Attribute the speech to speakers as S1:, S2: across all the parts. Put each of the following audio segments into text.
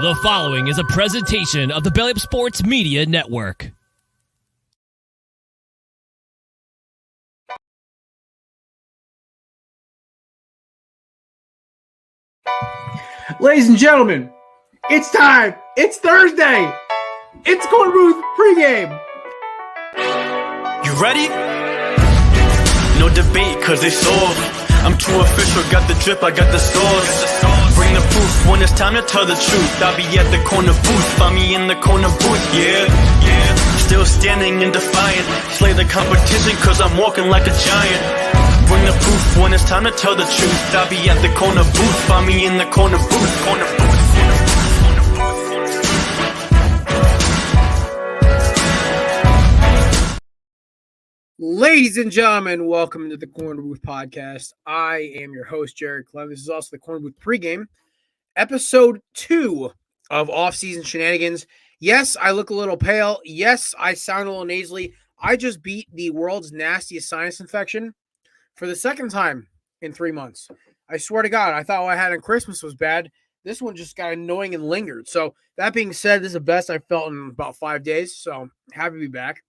S1: The following is a presentation of the Belly Up Sports Media Network.
S2: Ladies and gentlemen, it's time. It's Thursday. It's Corn Booth Pregame.
S3: You ready? No debate, cause it's over. I'm too official, got the drip, I got the stores. Bring the proof when it's time to tell the truth. I'll be at the corner booth, find me in the corner booth, yeah. Still standing and defiant. Slay the competition, cause I'm walking like a giant. Bring the proof when it's time to tell the truth. I'll be at the corner booth, find me in the corner booth, corner booth.
S2: Ladies and gentlemen, welcome to the Corn Booth Podcast. I am your host, Jared Clem. This is also the Corn Booth Pregame, episode 2 of Off-Season Shenanigans. Yes, I look a little pale. Yes, I sound a little nasally. I just beat the world's nastiest sinus infection for the second time in 3 months. I swear to God, I thought what I had on Christmas was bad. This one just got annoying and lingered. So that being said, this is the best I've felt in about 5 days. So happy to be back.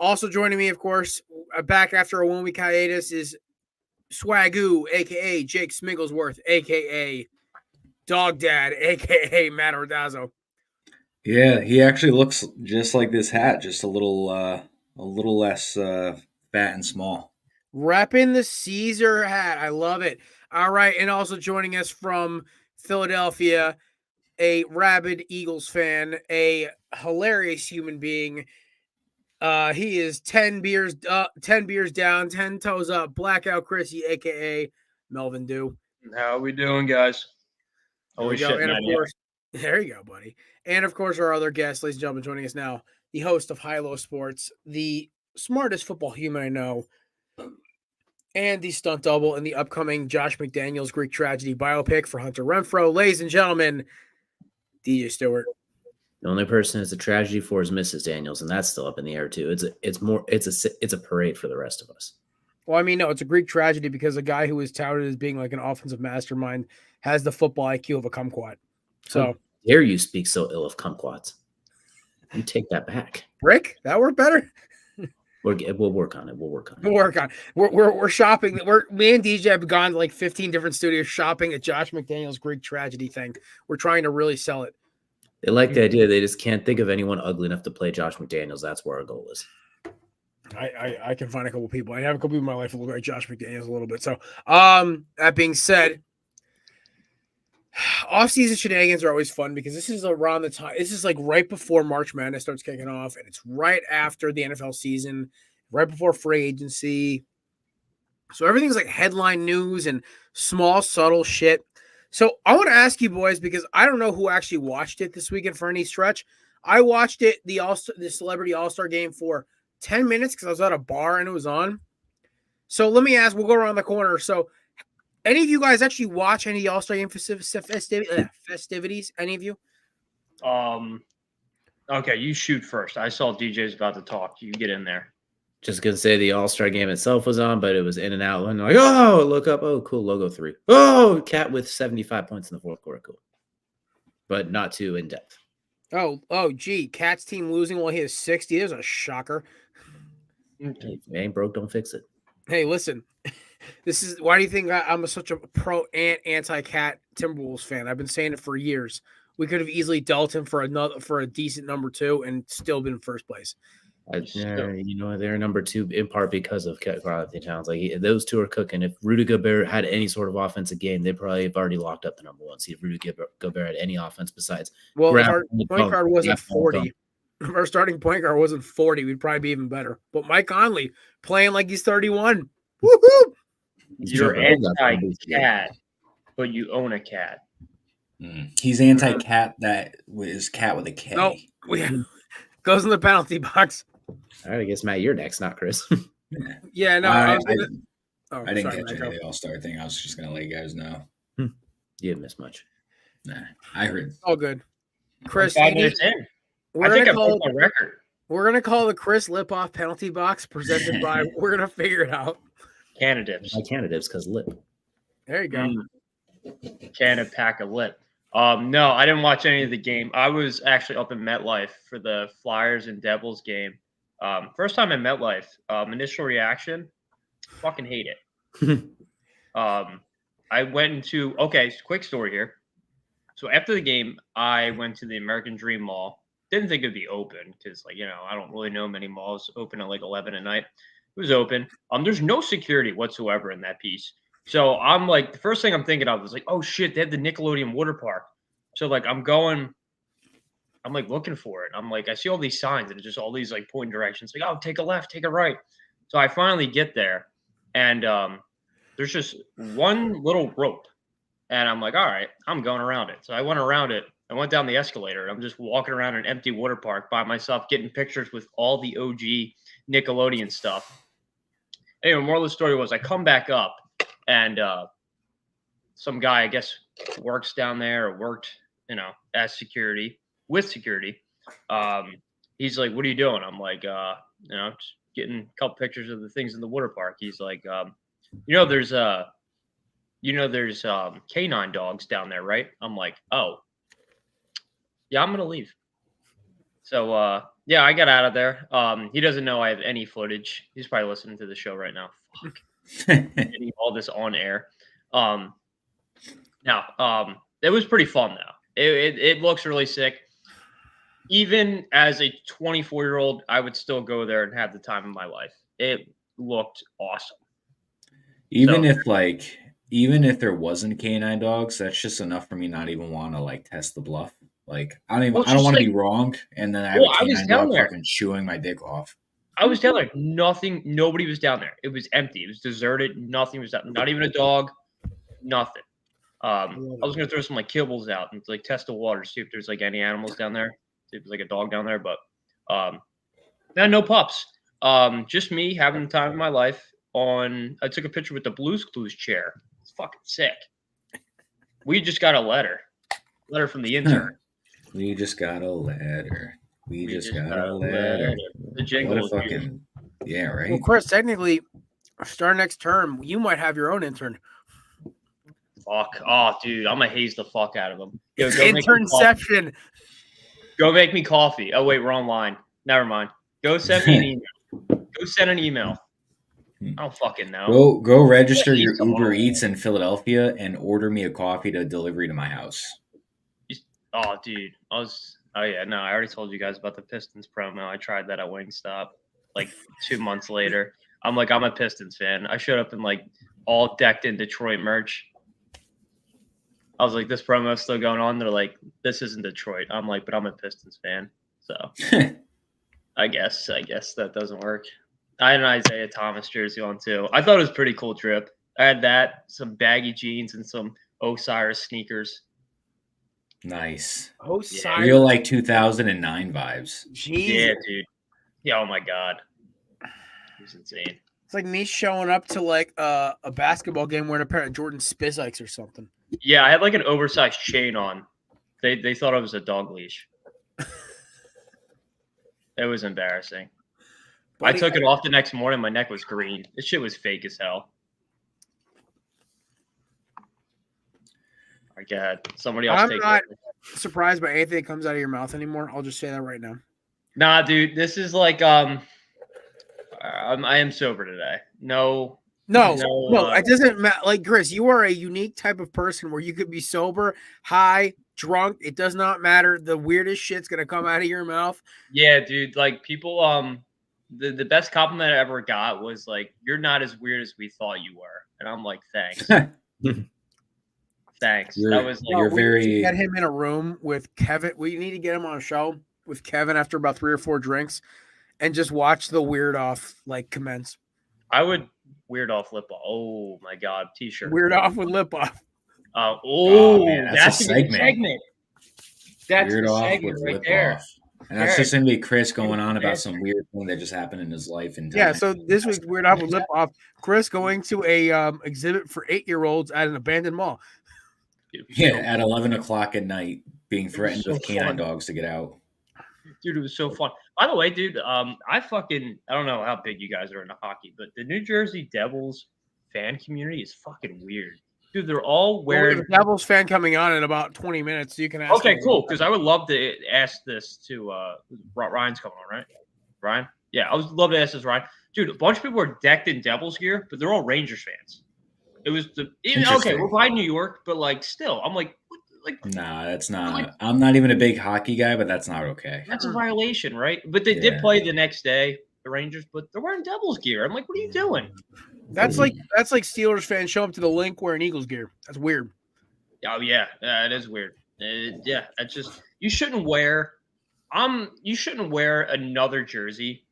S2: Also joining me, of course, back after a 1 week hiatus is Swagoo, a.k.a. Jake Smigglesworth, a.k.a. Dog Dad, a.k.a. Matt Ordazzo.
S4: Yeah, he actually looks just like this hat, just a little less fat and small.
S2: Repping the Caesar hat. I love it. All right, and also joining us from Philadelphia, a rabid Eagles fan, a hilarious human being. He is 10 beers down, 10 toes up, Blackout Chrissy, a.k.a. Melvin Dew.
S5: How are we doing, guys?
S2: Holy shit, and of course, there you go, buddy. And of course, our other guest, ladies and gentlemen, joining us now, the host of High Low Sports, the smartest football human I know, and the stunt double in the upcoming Josh McDaniels Greek tragedy biopic for Hunter Renfrow. Ladies and gentlemen, DJ Stewart.
S6: The only person it's a tragedy for is Mrs. Daniels, and that's still up in the air too. It's a parade for the rest of us.
S2: Well, I mean, no, it's a Greek tragedy because a guy who is touted as being like an offensive mastermind has the football IQ of a kumquat. So,
S6: how dare you speak so ill of kumquats? You take that back.
S2: Rick, that worked better.
S6: We'll work on it.
S2: We're shopping. Me and DJ have gone to like 15 different studios shopping at Josh McDaniels Greek tragedy thing. We're trying to really sell it.
S6: They like the idea. They just can't think of anyone ugly enough to play Josh McDaniels. That's where our goal is.
S2: I can find a couple people. I have a couple people in my life who look like Josh McDaniels a little bit. So, that being said, off-season shenanigans are always fun because this is around the time. This is like right before March Madness starts kicking off, and it's right after the NFL season, right before free agency. So everything's like headline news and small, subtle shit. So I want to ask you boys, because I don't know who actually watched it this weekend for any stretch. I watched it, the Celebrity All-Star game for 10 minutes because I was at a bar and it was on. So let me ask, we'll go around the corner. So any of you guys actually watch any All-Star game festivities? Any of you?
S5: Okay, you shoot first. I saw DJ's about to talk. You get in there.
S6: Just gonna say the All-Star game itself was on, but it was in and out. And like, oh, look up. Oh, cool. Logo 3. Oh, Cat with 75 points in the fourth quarter. Cool. But not too in depth.
S2: Oh, gee. Cat's team losing while he has 60. There's a shocker.
S6: Hey, if it ain't broke, don't fix it.
S2: Hey, listen. This is why do you think I'm such a pro anti-Cat Timberwolves fan? I've been saying it for years. We could have easily dealt him for a decent number 2 and still been in first place.
S6: They're number 2 in part because of Carl-Anthony Towns. Like those two are cooking. If Rudy Gobert had any sort of offensive game, they probably have already locked up the number 1 seed. If Rudy Gobert had any offense besides,
S2: well, if our point guard wasn't 40, if our starting point guard wasn't 40, we'd probably be even better. But Mike Conley playing like he's 31. Woohoo!
S5: You're anti-cat, but you own a cat.
S4: He's anti-cat. That is cat with a K.
S2: No, goes in the penalty box.
S6: All right, I guess Matt, you're next, not Chris.
S2: Yeah, no,
S4: I didn't catch any of the All-Star thing. I was just gonna let you guys know.
S6: You didn't miss much.
S4: Nah, I heard.
S2: All good. Chris,
S5: 5 minutes in. I think I broke my record.
S2: We're gonna call the Chris Lipoff penalty box presented by. We're gonna figure it out.
S5: Canadips.
S6: My candidates because lip.
S2: There you go.
S5: Can a pack of lip. No, I didn't watch any of the game. I was actually up in MetLife for the Flyers and Devils game. First time in MetLife. Initial reaction, fucking hate it. I went into quick story here. So after the game, I went to the American Dream Mall. Didn't think it'd be open because, like, I don't really know many malls open at like 11 at night. It was open. There's no security whatsoever in that piece. So I'm like, the first thing I'm thinking of is like, oh shit, they have the Nickelodeon water park. So like, I'm like looking for it. I'm like, I see all these signs and it's just all these like pointing directions. Like, oh, take a left, take a right. So I finally get there, and there's just one little rope. And I'm like, all right, I'm going around it. So I went around it. I went down the escalator. And I'm just walking around an empty water park by myself, getting pictures with all the OG Nickelodeon stuff. Anyway, moral of the story was I come back up, and some guy, I guess, works down there or worked, as security, with security. He's like, what are you doing? I'm like, just getting a couple pictures of the things in the water park. He's like, there's canine dogs down there, right? I'm like, oh, yeah, I'm gonna leave. So yeah, I got out of there. He doesn't know I have any footage. He's probably listening to the show right now. Fuck. Getting all this on air. Now, it was pretty fun though. It looks really sick. Even as a 24-year-old, I would still go there and have the time of my life. It looked awesome.
S4: Even if there wasn't canine dogs, that's just enough for me not even want to like test the bluff. Like I don't want to be wrong, and then I have a canine dog fucking chewing my dick off.
S5: I was down there. Nobody was down there. It was empty. It was deserted. Nothing was down. Not even a dog. Nothing. I was gonna throw some like kibbles out and like test the water, see if there's like any animals down there. See if there's like a dog down there, but no pups. Just me having the time of my life. I took a picture with the Blue's Clues chair. It's fucking sick. We just got a letter from the intern.
S4: We just got a letter. We just got a letter.
S5: The jingle is
S4: fucking yeah, right.
S2: Well, Chris, technically, start next term, you might have your own intern.
S5: Fuck. Oh, dude, I'm gonna haze the fuck out of them.
S2: Internception.
S5: Go make me coffee. Oh, wait, we're online. Never mind. Go send me an email. Go send an email. I don't fucking know.
S4: Go register your Uber Eats in Philadelphia and order me a coffee to delivery to my house.
S5: Oh, dude. I already told you guys about the Pistons promo. I tried that at Wingstop like 2 months later. I'm like, I'm a Pistons fan. I showed up in like all decked in Detroit merch. I was like, this promo is still going on. They're like, this isn't Detroit. I'm like, but I'm a Pistons fan. So I guess that doesn't work. I had an Isaiah Thomas jersey on too. I thought it was a pretty cool trip. I had that, some baggy jeans, and some Osiris sneakers.
S4: Nice.
S2: Osiris.
S4: Real like 2009 vibes.
S2: Jeez.
S5: Yeah, dude. Yeah, oh my God. It was insane.
S2: It's like me showing up to like a basketball game wearing a pair of Jordan Spizikes or something.
S5: Yeah, I had like an oversized chain on. They thought I was a dog leash. It was embarrassing. Buddy, I took it off the next morning. My neck was green. This shit was fake as hell. My God. Somebody else
S2: I'm not surprised by anything that comes out of your mouth anymore. I'll just say that right now.
S5: Nah, dude. This is like I am sober today. No.
S2: It doesn't matter. Like, Chris, you are a unique type of person where you could be sober, high, drunk. It does not matter. The weirdest shit's gonna come out of your mouth.
S5: Yeah, dude. Like people, the best compliment I ever got was like, "You're not as weird as we thought you were," and I'm like, "Thanks." Thanks. That was like,
S4: you're very.
S2: Get him in a room with Kevin. We need to get him on a show with Kevin after about 3 or 4 drinks, and just watch the weird off like commence.
S5: I would weird off lip off. Oh my God, t-shirt.
S2: Weird off with lip off.
S4: Man, that's a
S5: segment. That's
S4: weird
S5: the
S4: off
S5: segment
S4: with
S5: right
S4: lip
S5: there.
S4: off. And that's just gonna be Chris going on about some weird thing that just happened in his life.
S2: Yeah, so this was weird off with lip off. Chris going to a exhibit for 8-year-olds at an abandoned mall.
S4: Yeah, at 11 o'clock at night, being threatened with canine dogs to get out.
S5: Dude, it was so fun. By the way, dude, I don't know how big you guys are into hockey, but the New Jersey Devils fan community is fucking weird. Dude, they're all wearing.
S2: Well, the Devils fan coming on in about 20 minutes, so you can ask.
S5: Okay, cool. Because I would love to ask this to Ryan's coming on, right? Ryan? Yeah, I would love to ask this, Ryan. Dude, a bunch of people are decked in Devils gear, but they're all Rangers fans. It was okay. We're by New York, but like still, I'm like, what, like.
S4: Nah, that's not. Like, I'm not even a big hockey guy, but that's not okay.
S5: That's a violation, right? But they did play the next day, the Rangers, but they're wearing Devils gear. I'm like, what are you doing?
S2: That's like Steelers fans show up to the link wearing Eagles gear. That's weird.
S5: Oh yeah, it is weird. Yeah, it's just you shouldn't wear. You shouldn't wear another jersey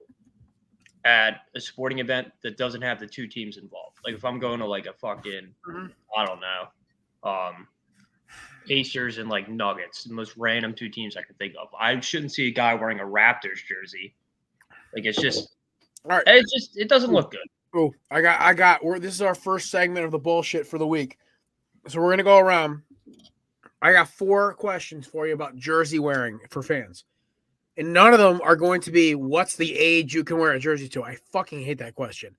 S5: at a sporting event that doesn't have the two teams involved. Like if I'm going to like a fucking, I don't know, Pacers and like Nuggets, the most random two teams I can think of. I shouldn't see a guy wearing a Raptors jersey. Like it's just,
S2: all right.
S5: It doesn't look good.
S2: Oh, this is our first segment of the bullshit for the week. So we're going to go around. I got 4 questions for you about jersey wearing for fans. And none of them are going to be, what's the age you can wear a jersey to? I fucking hate that question.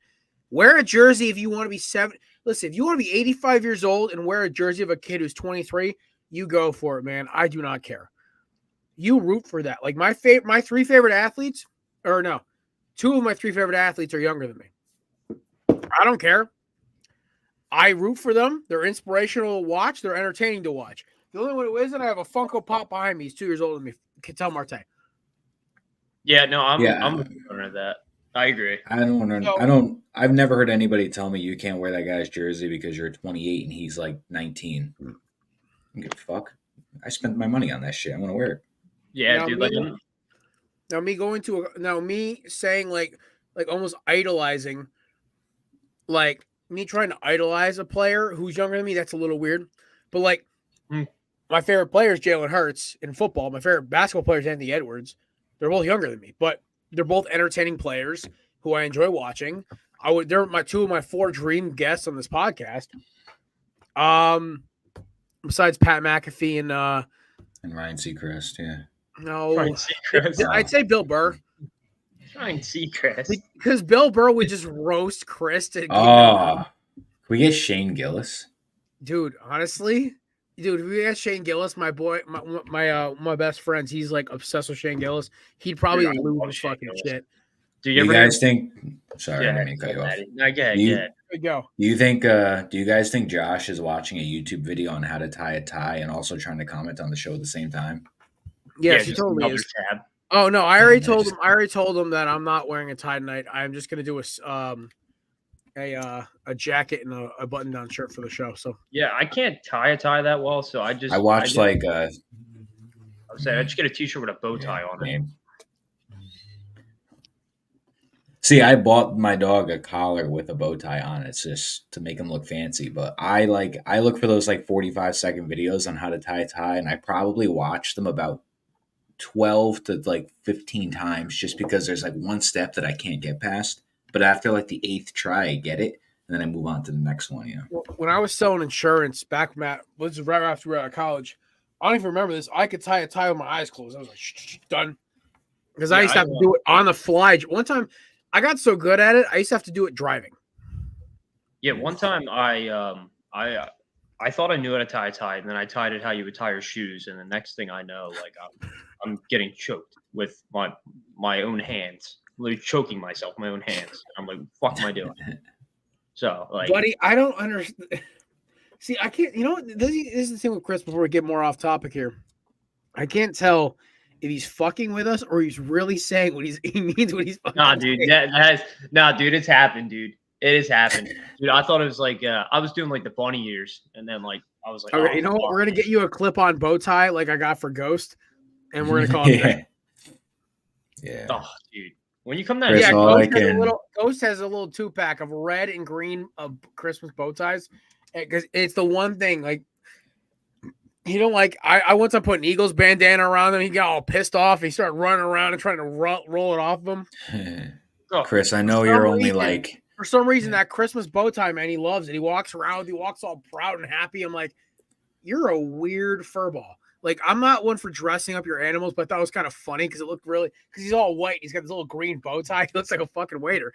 S2: Wear a jersey if you want to be 7. Listen, if you want to be 85 years old and wear a jersey of a kid who's 23, you go for it, man. I do not care. You root for that. Like my 3 favorite athletes, or no, 2 of my 3 favorite athletes are younger than me. I don't care. I root for them. They're inspirational to watch. They're entertaining to watch. The only one who isn't, I have a Funko Pop behind me. He's 2 years older than me. Ketel Marte.
S5: Yeah, no, I'm under that. I agree.
S4: I've never heard anybody tell me you can't wear that guy's jersey because you're 28 and he's like 19. I don't give a fuck. I spent my money on that shit. I'm gonna wear it.
S5: Yeah, dude.
S2: Me saying like almost idolizing, like me trying to idolize a player who's younger than me. That's a little weird. But like, my favorite player is Jalen Hurts in football. My favorite basketball player is Anthony Edwards. They're both younger than me, but they're both entertaining players who I enjoy watching. They're my 2 of my 4 dream guests on this podcast. Besides Pat McAfee and
S4: Ryan Seacrest, yeah.
S2: No,
S5: Ryan Seacrest.
S2: I'd say Bill Burr.
S5: Ryan Seacrest.
S2: Because Bill Burr would just roast Chris.
S4: Can we get Shane Gillis?
S2: Dude, honestly, if we get Shane Gillis, my boy, my best friends, he's like obsessed with Shane Gillis. He'd probably lose his fucking shit.
S4: Do you guys think? Sorry, I didn't mean to cut you off.
S2: Go.
S4: Do you guys think Josh is watching a YouTube video on how to tie a tie and also trying to comment on the show at the same time?
S2: Yes, he totally is. Oh no, I already told him that I'm not wearing a tie tonight. I'm just gonna do a jacket and a button down shirt for the show. So
S5: yeah, I can't tie a tie that well, so I just I just get a t-shirt with a bow tie on it.
S4: See, I bought my dog a collar with a bow tie on it just to make him look fancy. But I look for those like 45-second videos on how to tie a tie, and I probably watch them about 12 to like 15 times just because there's like one step that I can't get past. But after like the 8th try, I get it, and then I move on to the next one. Yeah.
S2: Well, when I was selling insurance back, this is right after we were out of college. I don't even remember this. I could tie a tie with my eyes closed. I was like, done. Because I used to have to do it on the fly. One time, I got so good at it, I used to have to do it driving.
S5: Yeah, one time I thought I knew how to tie a tie, and then I tied it how you would tie your shoes, and the next thing I know, like I'm getting choked with my own hands, literally choking myself with my own hands. I'm like, what the fuck am I doing? So, like,
S2: buddy, I don't understand. See, I can't. You know, this is the thing with Chris. Before we get more off topic here, I can't tell if he's fucking with us or he's really saying what he means when he's fucking.
S5: Nah, dude, dude, it's happened, dude. It has happened, dude. I thought it was like I was doing like the bunny ears, and then like I was like,
S2: okay, you know what? We're gonna get you a clip-on bow tie like I got for Ghost, and we're gonna call it that.
S5: Yeah. Oh, dude, when you come down,
S2: Ghost has a little 2-pack of red and green Christmas bow ties, because it's the one thing like. He don't like. I once I put an Eagles bandana around him. He got all pissed off. He started running around and trying to roll it off of him.
S4: Chris, I know you're only like.
S2: For some reason, that Christmas bow tie, man, he loves it. He walks around. He walks all proud and happy. I'm like, you're a weird furball. Like, I'm not one for dressing up your animals, but that was kind of funny because it looked because he's all white. He's got this little green bow tie. He looks like a fucking waiter.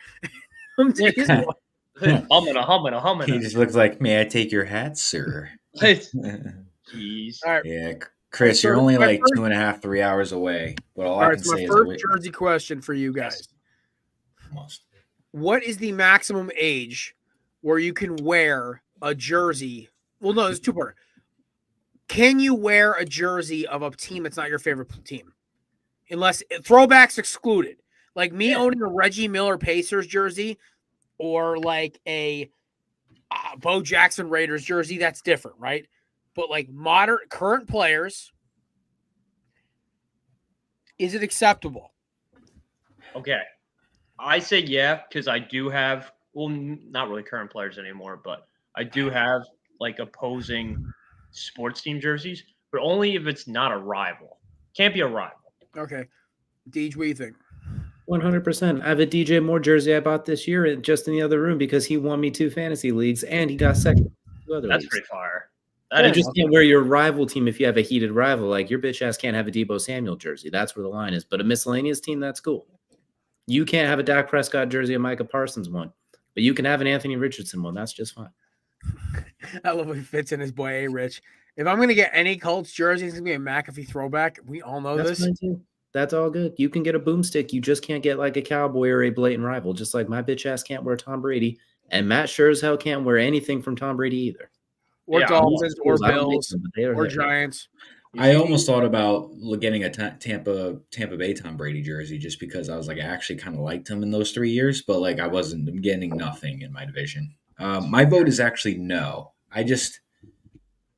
S5: humming.
S4: He just looks like, may I take your hat, sir?
S5: Jeez.
S2: All right.
S4: Yeah, Chris,
S2: So
S4: you're only
S2: my
S4: like
S2: first-
S4: 2.5, 3 hours away. But all
S2: All
S4: I
S2: right,
S4: can
S2: so my
S4: say
S2: first
S4: is
S2: jersey question for you guys.
S4: almost.
S2: What is the maximum age where you can wear a jersey? Well, no, there's two-part. Can you wear a jersey of a team that's not your favorite team? Unless throwbacks excluded. Like me owning a Reggie Miller Pacers jersey or like a Bo Jackson Raiders jersey, that's different, right? But like modern current players, is it acceptable?
S5: Okay. I say yeah, because I do have, well, not really current players anymore, but I do have like opposing sports team jerseys, but only if it's not a rival. Can't be a rival.
S2: Okay. Deej, what do you think?
S6: 100%. I have a DJ Moore jersey I bought this year just in the other room because he won me 2 fantasy leagues and he got second in 2 other
S5: That's
S6: leagues.
S5: pretty fire.
S6: You just can't wear your rival team if you have a heated rival. Like your bitch ass can't have a Debo Samuel jersey. That's where the line is. But a miscellaneous team, that's cool. You can't have a Dak Prescott jersey, a Micah Parsons one, but you can have an Anthony Richardson one. That's just fine.
S2: I love what he fits in his boy A Rich. If I'm gonna get any Colts jersey, it's gonna be a McAfee throwback. We all know
S6: That's
S2: this.
S6: fine too. That's all good. You can get a boomstick. You just can't get like a Cowboy or a blatant rival. Just like my bitch ass can't wear Tom Brady, and Matt sure as hell can't wear anything from Tom Brady either.
S2: Or Dolphins, or Bills,
S6: them,
S2: or Giants.
S4: I almost thought about getting a Tampa Bay Tom Brady jersey just because I was like, I actually kind of liked him in those 3 years, but like I'm getting nothing in my division. My vote is actually no.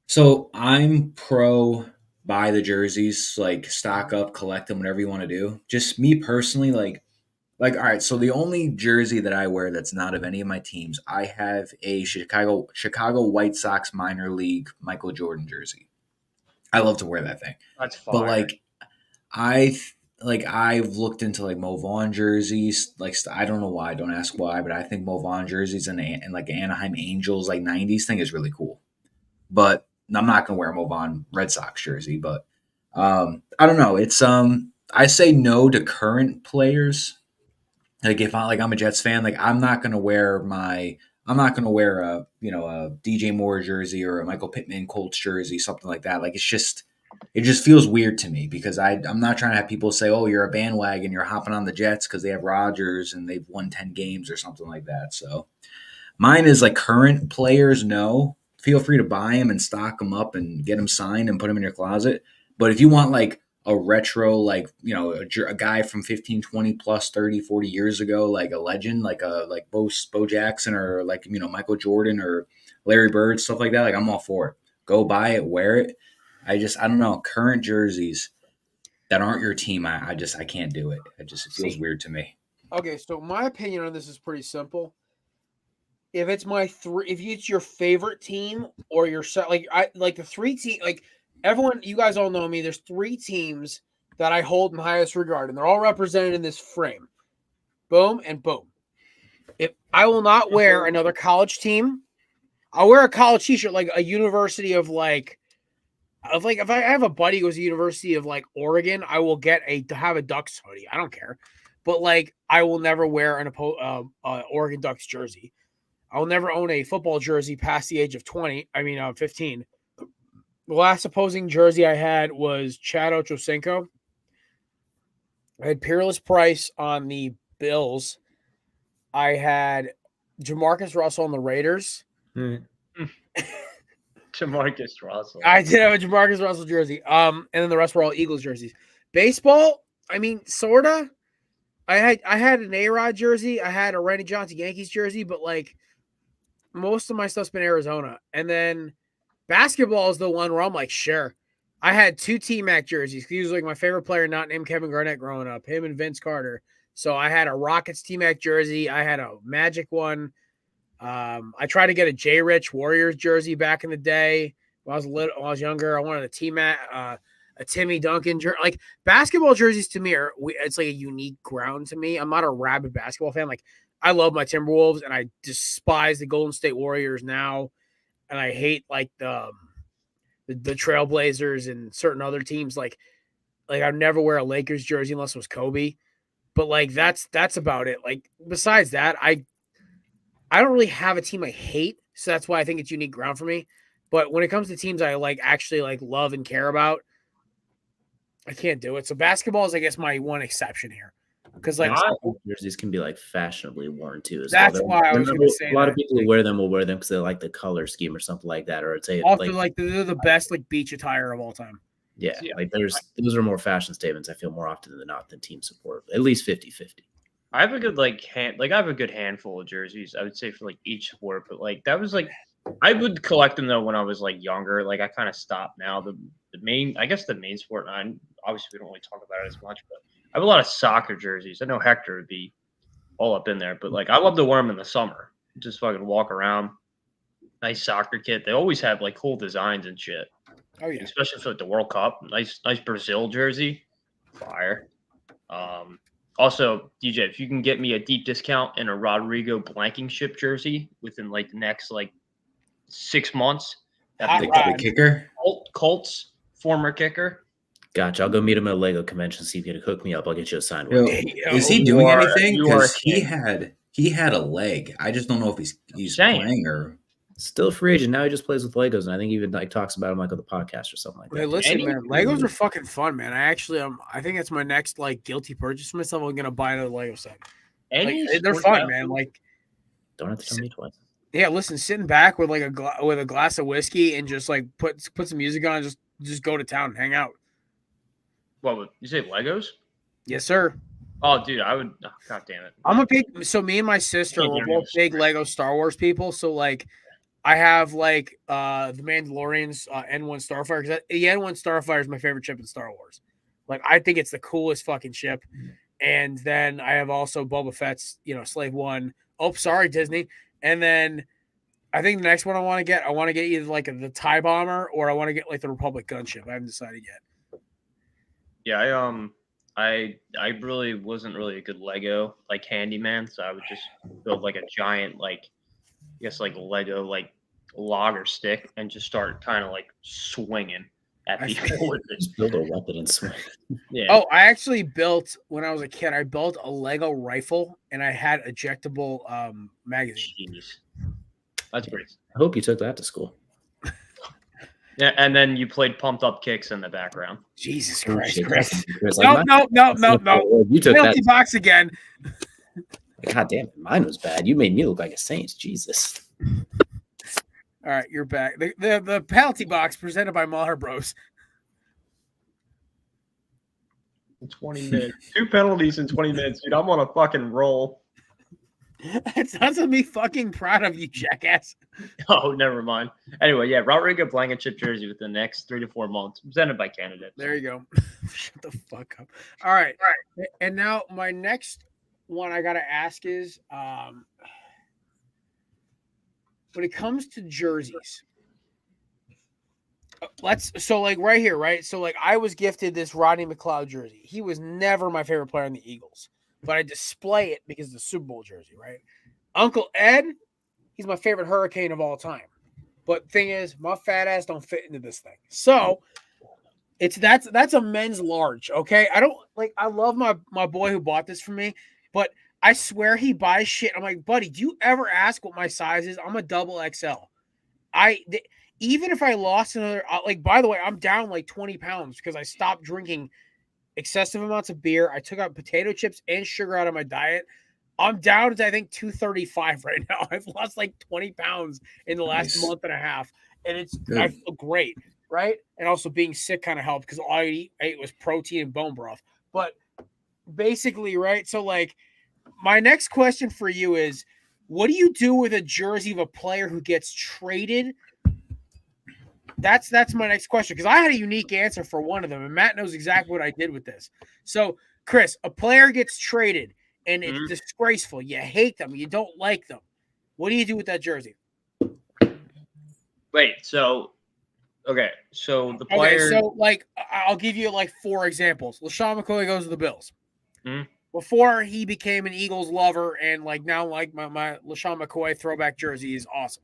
S4: So I'm pro buy the jerseys, like stock up, collect them, whatever you want to do. Just me personally, like all right. So the only jersey that I wear that's not of any of my teams, I have a Chicago White Sox minor league Michael Jordan jersey. I love to wear that thing.
S5: That's fire.
S4: But I've looked into like Mo Vaughn jerseys. Like I don't know why. Don't ask why. But I think Mo Vaughn jerseys and like Anaheim Angels like '90s thing is really cool. But I'm not gonna wear a Mo Vaughn Red Sox jersey. But I don't know. It's I say no to current players. Like if I'm a Jets fan, like I'm not gonna wear a DJ Moore jersey or a Michael Pittman Colts jersey, something like that. Like it just feels weird to me because I'm not trying to have people say, oh, you're a bandwagon, you're hopping on the Jets because they have Rodgers and they've won 10 games or something like that. So mine is like current players. No, feel free to buy them and stock them up and get them signed and put them in your closet. But if you want like a retro, like, a guy from 15, 20 plus 30, 40 years ago, like a legend, like Bo Jackson or like, Michael Jordan or Larry Bird, stuff like that. Like I'm all for it. Go buy it, wear it. I don't know. Current jerseys that aren't your team, I can't do it. It feels weird to me.
S2: Okay, so my opinion on this is pretty simple. If it's if it's your favorite team or your the 3 team, like everyone, you guys all know me. There's 3 teams that I hold in highest regard, and they're all represented in this frame. Boom and boom. If I will not wear another college team, I'll wear a college t-shirt, like a university of if I have a buddy who goes to the University of like Oregon, I will have a Ducks hoodie. I don't care, but like I will never wear an Oregon Ducks jersey. I will never own a football jersey past the age of 15. The last opposing jersey I had was Chad Ochocinco. I had Peerless Price on the Bills. I had Jamarcus Russell on the Raiders.
S5: Jamarcus Russell.
S2: I did have a Jamarcus Russell jersey. And then the rest were all Eagles jerseys. Baseball, sorta. I had an A-Rod jersey. I had a Randy Johnson Yankees jersey, but like most of my stuff's been Arizona. And then basketball is the one where I'm like, sure. I had 2 T-Mac jerseys. He was like my favorite player, not named Kevin Garnett growing up. Him and Vince Carter. So I had a Rockets T-Mac jersey. I had a Magic one. I tried to get a J. Rich Warriors jersey back in the day when I was younger. I wanted a T-Mac, a Timmy Duncan jersey. Like basketball jerseys to me it's like a unique ground to me. I'm not a rabid basketball fan. Like I love my Timberwolves and I despise the Golden State Warriors now. And I hate like the Trailblazers and certain other teams. Like I'd never wear a Lakers jersey unless it was Kobe. But like that's about it. Like besides that, I I don't really have a team I hate, so that's why I think it's unique ground for me. But when it comes to teams I actually love and care about, I can't do it. So basketball is, I guess, my one exception here. Because
S6: jerseys can be fashionably worn too.
S2: That's why I was going to say
S6: a lot of people who wear them will wear them because they like the color scheme or something like that, or it's
S2: also they're the best beach attire of all time.
S6: Yeah, those are more fashion statements. I feel more often than not than team support. At least 50-50.
S5: I have a good I have a good handful of jerseys. I would say for each sport, but that was I would collect them though when I was younger. I kind of stopped now. The main sport. And obviously we don't really talk about it as much, but I have a lot of soccer jerseys. I know Hector would be all up in there, but I love to wear them in the summer. Just fucking walk around. Nice soccer kit. They always have cool designs and shit.
S2: Oh yeah,
S5: especially for the World Cup. Nice Brazil jersey. Fire. Also, DJ, if you can get me a deep discount in a Rodrigo Blankenship jersey within the next 6 months,
S4: the kicker,
S5: Colts former kicker.
S6: Gotcha. I'll go meet him at a Lego convention. See if you can hook me up. I'll get you a signed one.
S4: Is he doing anything? Because he had a leg. I just don't know if he's playing or
S6: still a free agent. Now he just plays with Legos, and I think he even talks about him on the podcast or something like that.
S2: Hey, listen, man, Legos are fucking fun, man. I think that's my next guilty purchase for myself. I'm gonna buy another Lego set. They're fun, man.
S6: Don't have to tell me twice.
S2: Yeah, listen, sitting back with with a glass of whiskey and just put some music on, and just go to town and hang out.
S5: What would you say, Legos?
S2: Yes, sir.
S5: Oh, dude, I would. Oh, God damn it!
S2: I'm a big. So me and my sister were both big Lego Star Wars people. So I have the Mandalorian's N1 Starfighter because the N1 Starfighter is my favorite ship in Star Wars. I think it's the coolest fucking ship. And then I have also Boba Fett's, Slave One. Oh, sorry, Disney. And then I think the next one I want to get either the TIE Bomber or I want to get the Republic gunship. I haven't decided yet.
S5: Yeah, I really wasn't really a good Lego handyman, so I would just build a giant Lego log or stick and just start kind of swinging at people with it.
S6: Just build a weapon and swing.
S5: Yeah.
S2: Oh, I actually built when I was a kid. I built a Lego rifle and I had ejectable magazine.
S5: Jeez. That's pretty.
S6: I hope you took that to school.
S5: Yeah, and then you played Pumped Up Kicks in the background.
S2: Jesus Christ, Chris.
S6: No. You took
S2: penalty box again.
S6: God damn it, mine was bad. You made me look like a saint. Jesus.
S2: All right, you're back. The penalty box presented by Maher Bros.
S5: 20 minutes. 2 penalties in 20 minutes, dude. I'm on a fucking roll.
S2: It sounds like me fucking proud of you, jackass.
S5: Oh, never mind. Anyway, yeah, Rodrigo Blankenship jersey within the next 3 to 4 months, presented by Canada.
S2: There you go. Shut the fuck up. All right. And now my next one I gotta ask is when it comes to jerseys, right here, right? So I was gifted this Rodney McLeod jersey. He was never my favorite player in the Eagles, but I display it because of the Super Bowl jersey, right? Uncle Ed, he's my favorite Hurricane of all time. But thing is, my fat ass don't fit into this thing. So that's a men's large, okay? I love my boy who bought this for me, but I swear he buys shit. I'm like, buddy, do you ever ask what my size is? I'm a double XL. Even if I lost another, by the way, I'm down 20 pounds because I stopped drinking excessive amounts of beer. I took out potato chips and sugar out of my diet. I'm down to, I think, 235 right now. I've lost 20 pounds in the last month and a half. And I feel great, right? And also being sick kind of helped because all I ate was protein and bone broth. But basically, right? So, my next question for you is, what do you do with a jersey of a player who gets traded? That's my next question because I had a unique answer for one of them, and Matt knows exactly what I did with this. So, Chris, a player gets traded, and it's disgraceful. You hate them. You don't like them. What do you do with that jersey?
S5: Wait, so the player.
S2: Okay, so I'll give you 4 examples. LaShawn McCoy goes to the Bills.
S5: Mm-hmm.
S2: Before he became an Eagles lover, and now my LaShawn McCoy throwback jersey is awesome,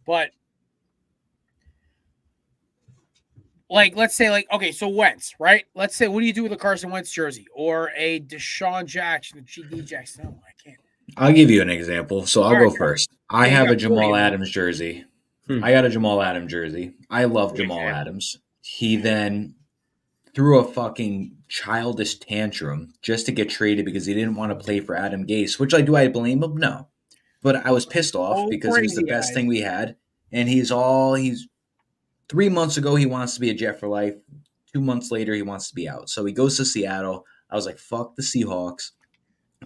S2: but. Let's say, okay, so Wentz, right? Let's say, what do you do with a Carson Wentz jersey or a Deshaun Jackson, GD Jackson? Oh, I can't.
S4: I'll give you an example. So I'll go first. I have a Jamal Adams jersey. I got a Jamal Adams jersey. I love Jamal Adams. He then threw a fucking childish tantrum just to get traded because he didn't want to play for Adam Gase, which do I blame him? No. But I was pissed off because he was the best thing we had. And he's 3 months ago, he wants to be a Jet for life. 2 months later, he wants to be out. So he goes to Seattle. I was like, fuck the Seahawks.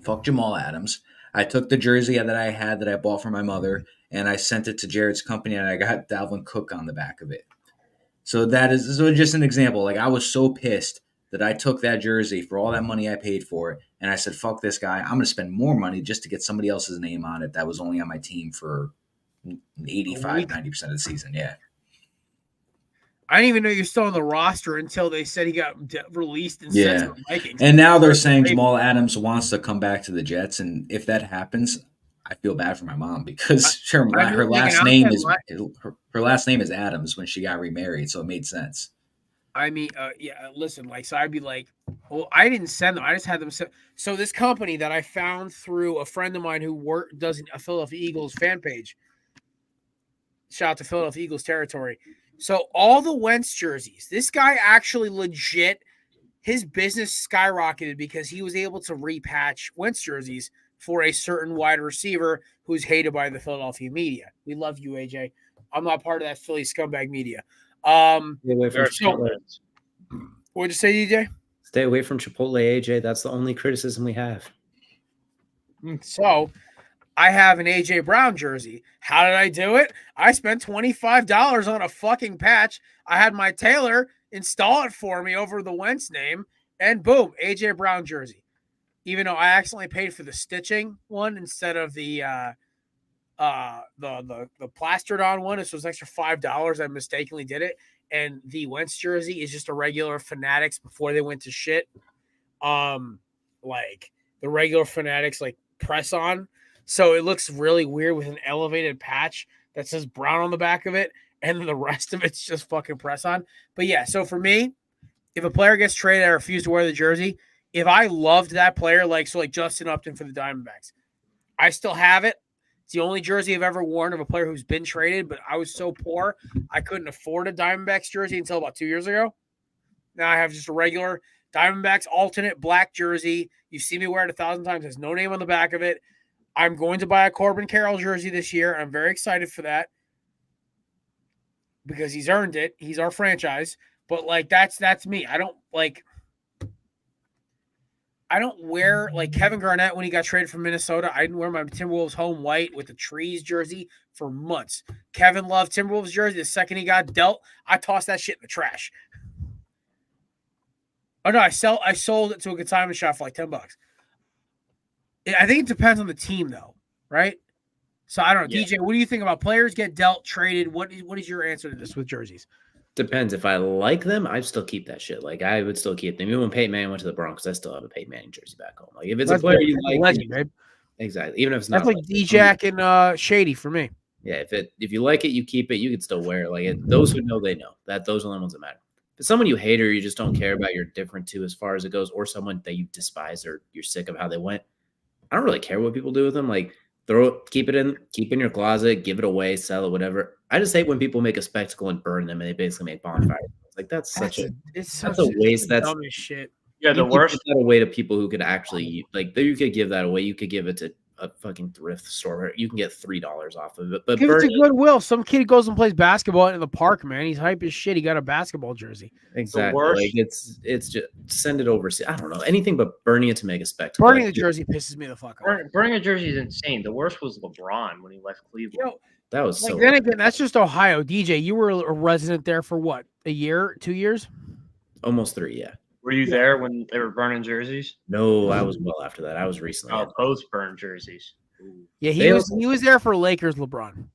S4: Fuck Jamal Adams. I took the jersey that I had that I bought for my mother, and I sent it to Jared's company, and I got Dalvin Cook on the back of it. So this is just an example. Like, I was so pissed that I took that jersey for all that money I paid for it, and I said, fuck this guy. I'm going to spend more money just to get somebody else's name on it that was only on my team for 85, 90% of the season. Yeah.
S2: I didn't even know you're still on the roster until they said he got released and sent to the Vikings.
S4: And now they're saying Jamal Adams wants to come back to the Jets, and if that happens, I feel bad for my mom because her last name is Adams when she got remarried, so it made sense.
S2: I mean, listen, so I'd be like, well, I didn't send them. I just had them send. So this company that I found through a friend of mine who does a Philadelphia Eagles fan page. Shout out to Philadelphia Eagles territory. So all the Wentz jerseys, this guy actually legit, his business skyrocketed because he was able to repatch Wentz jerseys for a certain wide receiver who's hated by the Philadelphia media. We love you, AJ. I'm not part of that Philly scumbag media. What'd you say, DJ?
S6: Stay away from Chipotle, AJ. That's the only criticism we have.
S2: So I have an AJ Brown jersey. How did I do it? I spent $25 on a fucking patch. I had my tailor install it for me over the Wentz name, and boom, AJ Brown jersey. Even though I accidentally paid for the stitching one instead of the plastered on one, this was extra $5. I mistakenly did it, and the Wentz jersey is just a regular Fanatics before they went to shit. Like the regular Fanatics like press on. So it looks really weird with an elevated patch that says Brown on the back of it, and then the rest of it's just fucking press on. But yeah, so for me, if a player gets traded, I refuse to wear the jersey. If I loved that player, like Justin Upton for the Diamondbacks, I still have it. It's the only jersey I've ever worn of a player who's been traded, but I was so poor, I couldn't afford a Diamondbacks jersey until about 2 years ago. Now I have just a regular Diamondbacks alternate black jersey. You see me wear it 1,000 times. There's no name on the back of it. I'm going to buy a Corbin Carroll jersey this year. I'm very excited for that because he's earned it. He's our franchise. But that's me. I don't wear like Kevin Garnett when he got traded from Minnesota. I didn't wear my Timberwolves home white with the trees jersey for months. Kevin loved Timberwolves jersey. The second he got dealt, I tossed that shit in the trash. Oh no, I sold it to a consignment shop for like $10. I think it depends on the team, though, right? So I don't know, yeah. DJ. What do you think about players get dealt, traded? What is your answer to this with jerseys?
S6: Depends. If I like them, I'd still keep that shit. Like I would still keep them. Even when Peyton Manning went to the Broncos, I still have a Peyton Manning jersey back home. Like if it's a player you like,
S2: legend, babe.
S6: Exactly. Even if it's not,
S2: that's like D-Jack and Shady for me.
S6: Yeah, if you like it, you keep it. You can still wear it. Like those who know, they know that those are the only ones that matter. If someone you hate or you just don't care about, you're different to as far as it goes, or someone that you despise or you're sick of how they went. I don't really care what people do with them. Like keep it in your closet, give it away, sell it, whatever. I just hate when people make a spectacle and burn them and they basically make bonfires. Like that's a waste. That's
S2: dumb as shit.
S5: Yeah, the worst.
S6: Give that away to people who could actually you could give that away. You could give it to a fucking thrift store. You can get $3 off of it. But
S2: give it to Goodwill. Some kid goes and plays basketball in the park, man. He's hype as shit. He got a basketball jersey.
S6: Exactly. Like it's just send it over. I don't know anything but burning it to make a spectacle.
S2: Burning the jersey pisses me the fuck off.
S5: Burning a jersey is insane. The worst was LeBron when he left Cleveland.
S6: That was so.
S2: Then again, that's just Ohio. DJ, you were a resident there for what? A year? 2 years?
S6: Almost 3. Yeah.
S5: Were you there when they were burning jerseys?
S6: No, I was well after that. I was recently.
S5: Oh, post burn jerseys.
S2: Ooh. Yeah, he was there for Lakers LeBron.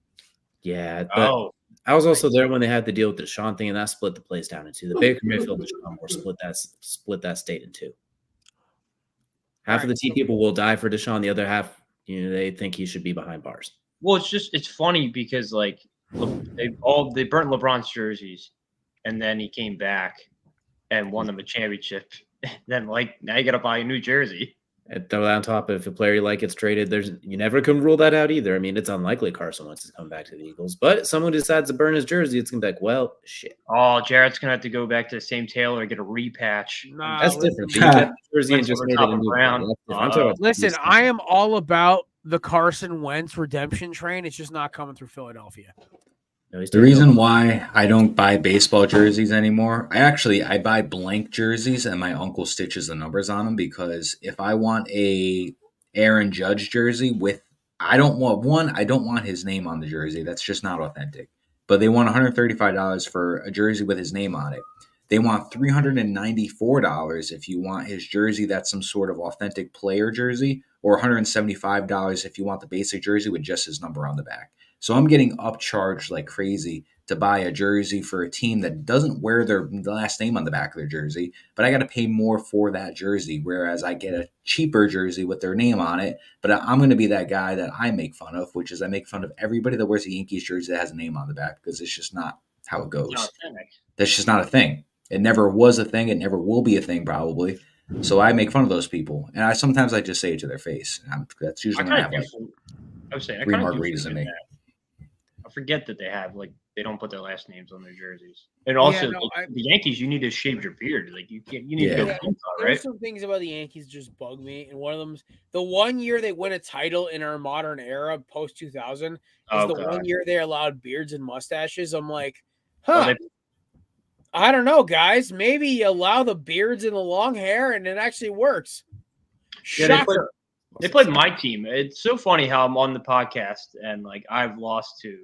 S6: Yeah. I was also there when they had to deal with the Deshaun thing, and that split the place down in two. The Baker Mayfield Deshaun war split that state in two. Half of the people will die for Deshaun. The other half, they think he should be behind bars.
S5: Well, it's funny because they burnt LeBron's jerseys, and then he came back and won them a championship. Then now you got to buy a new jersey.
S6: And throw that on top, if a player you like gets traded, you never can rule that out either. I mean, it's unlikely Carson Wentz is coming back to the Eagles, but someone decides to burn his jersey, it's gonna be like, well, shit.
S5: Oh, Jarrett's gonna have to go back to the same tailor and get a repatch.
S2: Nah,
S6: That's different. You got jersey and just made it a new
S5: Brown.
S2: Listen, I am all about the Carson Wentz redemption train. It's just not coming through Philadelphia.
S4: No, the reason why I don't buy baseball jerseys anymore, I buy blank jerseys and my uncle stitches the numbers on them, because if I want a Aaron Judge jersey I don't want his name on the jersey. That's just not authentic. But they want $135 for a jersey with his name on it. They want $394 if you want his jersey that's some sort of authentic player jersey, or $175 if you want the basic jersey with just his number on the back. So I'm getting upcharged like crazy to buy a jersey for a team that doesn't wear their last name on the back of their jersey, but I got to pay more for that jersey, whereas I get a cheaper jersey with their name on it. But I'm going to be that guy that I make fun of, which is I make fun of everybody that wears a Yankees jersey that has a name on the back, because it's just not how it goes. That's just not a thing. It never was a thing. It never will be a thing, probably. So I make fun of those people, and sometimes I just say it to their face. That's usually when I have
S5: three
S4: margaritas in me.
S5: I forget that they don't put their last names on their jerseys. And also, the Yankees, you need to shave your beard. Like you need to go right?
S2: There's some things about the Yankees just bug me, and one of them, the one year they win a title in our modern era, post 2000, is one year they allowed beards and mustaches. I'm like, I don't know, guys. Maybe you allow the beards and the long hair, and it actually works. Shocker.
S5: They played my team. It's so funny how I'm on the podcast and I've lost to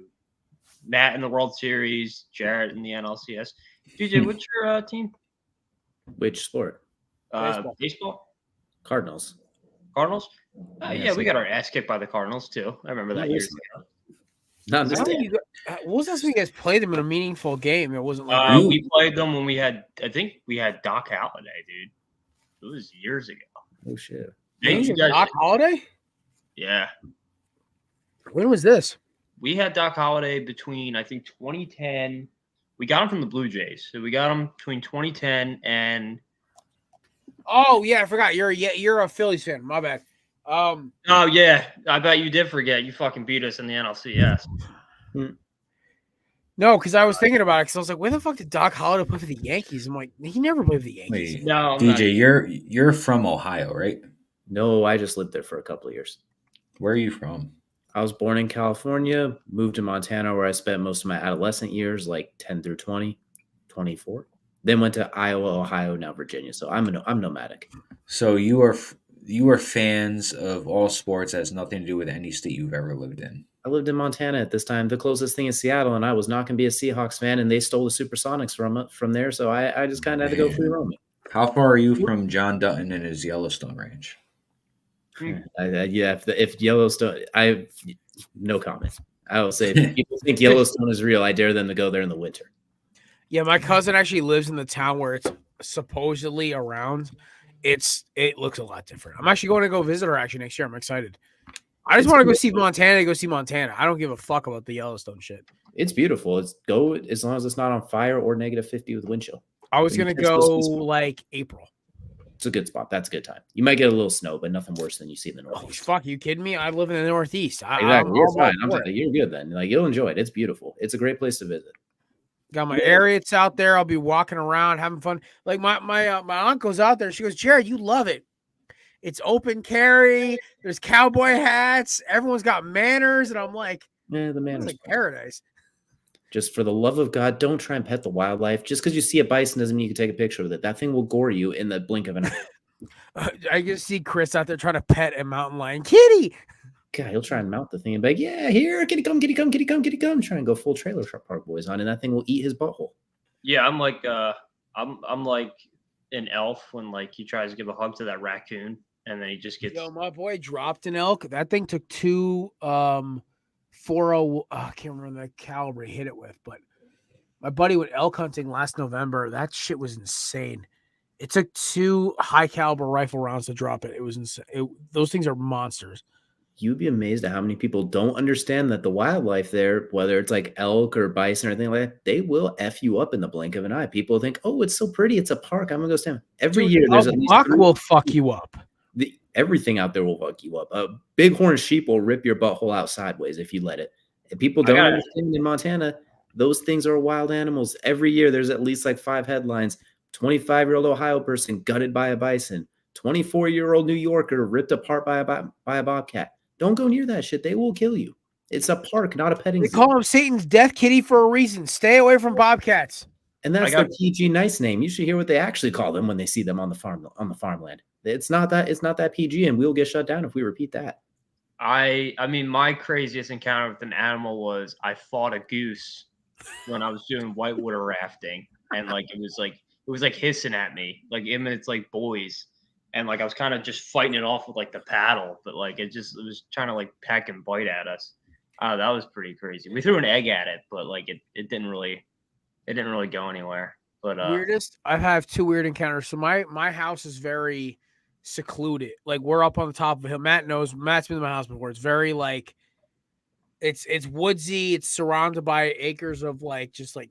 S5: Matt in the World Series, Jarrett in the NLCS. DJ, what's your team?
S6: Which sport?
S5: Baseball.
S6: Cardinals.
S5: Yeah, we got our ass kicked by the Cardinals too. I remember that years ago.
S2: What was this? You guys played them in a meaningful game? It wasn't
S5: we played them when we had Doc Halladay, dude. It was years ago.
S6: Oh shit.
S2: Doc Halladay?
S5: Yeah.
S2: When was this?
S5: We had Doc Halladay between, I think, 2010. We got him from the Blue Jays. So we got him between 2010 and.
S2: Oh, yeah. I forgot. You're a Phillies fan. My bad.
S5: Oh, yeah. I bet you did forget. You fucking beat us in the NLCS.
S2: No, because I was thinking about it. Because I was like, where the fuck did Doc Halladay play for the Yankees? I'm like, he never played for the Yankees.
S4: Wait, no, DJ, you're from Ohio, right?
S6: No, I just lived there for a couple of years.
S4: Where are you from?
S6: I was born in California, moved to Montana, where I spent most of my adolescent years, like 10 through 20, 24. Then went to Iowa, Ohio, now Virginia. So I'm nomadic.
S4: So you are fans of all sports that has nothing to do with any state you've ever lived in.
S6: I lived in Montana at this time. The closest thing is Seattle, and I was not going to be a Seahawks fan, and they stole the Supersonics from there. So I just kind of had to go free roaming.
S4: How far are you from John Dutton and his Yellowstone Ranch?
S6: If Yellowstone, I have no comment. I will say, if people think Yellowstone is real, I dare them to go there in the winter.
S2: Yeah, my cousin actually lives in the town where it's supposedly around. It looks a lot different. I'm actually going to go visit her next year. I'm excited. I just want to go see Montana. I don't give a fuck about the Yellowstone shit.
S6: It's beautiful. Go as long as it's not on fire or -50 with wind chill.
S2: I was going to go April.
S6: It's a good spot. That's a good time. You might get a little snow, but nothing worse than you see in the Northeast.
S2: Oh, fuck, you kidding me? I live in the Northeast.
S6: Exactly. You're fine. You're good then. You'll enjoy it. It's beautiful. It's a great place to visit.
S2: Got my Ariats out there. I'll be walking around having fun. Like my aunt goes out there. She goes, Jared, you love it. It's open carry. There's cowboy hats. Everyone's got manners, and I'm like,
S6: the manners
S2: like paradise.
S6: Just for the love of God, don't try and pet the wildlife. Just because you see a bison doesn't mean you can take a picture with it. That thing will gore you in the blink of an eye.
S2: I can see Chris out there trying to pet a mountain lion. Kitty!
S6: God, he'll try and mount the thing and be like, yeah, here, kitty come, kitty come, kitty come, kitty come. Try and go full Trailer Park Boys on, and that thing will eat his butthole.
S5: Yeah, I'm like I'm like an elf when he tries to give a hug to that raccoon, and then he just gets.
S2: Yo, my boy dropped an elk. That thing took 2 I can't remember the caliber he hit it with, but my buddy went elk hunting last November. That shit was insane. It took 2 high caliber rifle rounds to drop it. It was insane. Those things are monsters.
S6: You'd be amazed at how many people don't understand that the wildlife there, whether it's like elk or bison or anything like that, they will F you up in the blink of an eye. People think, oh, it's so pretty. It's a park. I'm going to go stand. Every year there's
S2: a buck will fuck you up.
S6: everything out there will fuck you up. A bighorn sheep will rip your butthole out sideways if you let it. And people don't understand in Montana, those things are wild animals. Every year there's at least like 5 headlines. 25-year-old Ohio person gutted by a bison. 24-year-old New Yorker ripped apart by a bobcat. Don't go near that shit. They will kill you. It's a park, not a petting zoo.
S2: They call him Satan's death kitty for a reason. Stay away from bobcats.
S6: And that's their PG nice name. You should hear what they actually call them when they see them on the farmland. It's not that PG, and we'll get shut down if we repeat that.
S5: I mean, my craziest encounter with an animal was I fought a goose when I was doing whitewater rafting, and like it was like hissing at me, like it's like boys, and like I was kind of just fighting it off with like the paddle, but like it was trying to like peck and bite at us. That was pretty crazy. We threw an egg at it, but like it didn't really go anywhere. But
S2: weirdest, I have 2 weird encounters. So my house is very secluded. Like we're up on the top of a hill. Matt knows. Matt's been to my house before. It's very like it's woodsy. It's surrounded by acres of like just like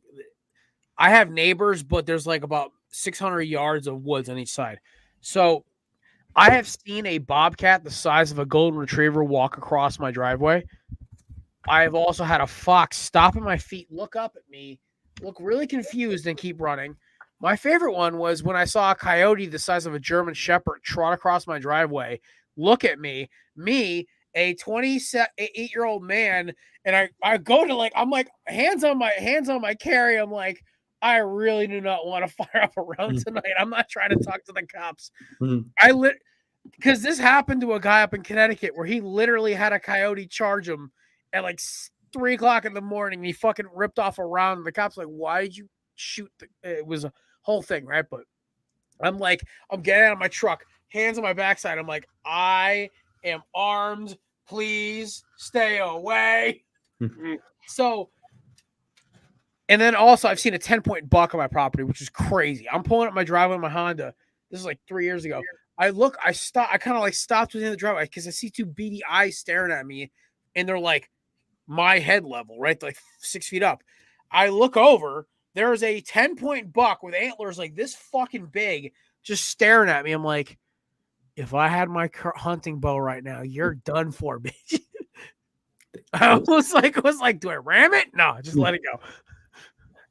S2: I have neighbors, but there's like about 600 yards of woods on each side. So I have seen a bobcat the size of a golden retriever walk across my driveway. I have also had a fox stop at my feet, look up at me, look really confused, and keep running. My favorite one was when I saw a coyote the size of a German Shepherd trot across my driveway, look at me, a 28-year-old man, and I go to like, I'm like, hands on my carry. I'm like, I really do not want to fire up a round tonight. I'm not trying to talk to the cops. Because this happened to a guy up in Connecticut where he literally had a coyote charge him at like 3 o'clock in the morning. He fucking ripped off a round. And the cops like, why did you shoot? It was a whole thing, right? But I'm like, I'm getting out of my truck, hands on my backside. I'm like, I am armed. Please stay away. So, and then also I've seen a 10-point buck on my property, which is crazy. I'm pulling up my driveway in my Honda. This is like 3 years ago. I kind of like stopped within the driveway because I see 2 beady eyes staring at me, and they're like my head level, right? They're like 6 feet up. I look over, there is a 10-point buck with antlers like this fucking big just staring at me. I'm like, if I had my hunting bow right now, you're done for, bitch. I was like, do I ram it? No, just let it go.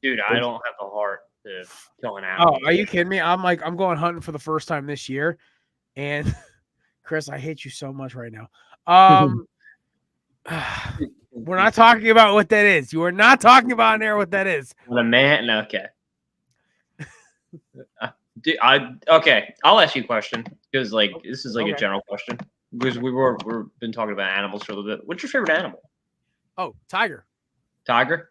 S5: Dude, I don't have the heart to kill an animal.
S2: Oh, are you kidding me? I'm going hunting for the first time this year. And Chris, I hate you so much right now. We're not talking about what that is. You are not talking about in there what that is.
S5: When a man, okay. Dude, okay. I'll ask you a question because like this is like a general question because we've been talking about animals for a little bit. What's your favorite animal?
S2: Oh, tiger.
S5: Tiger.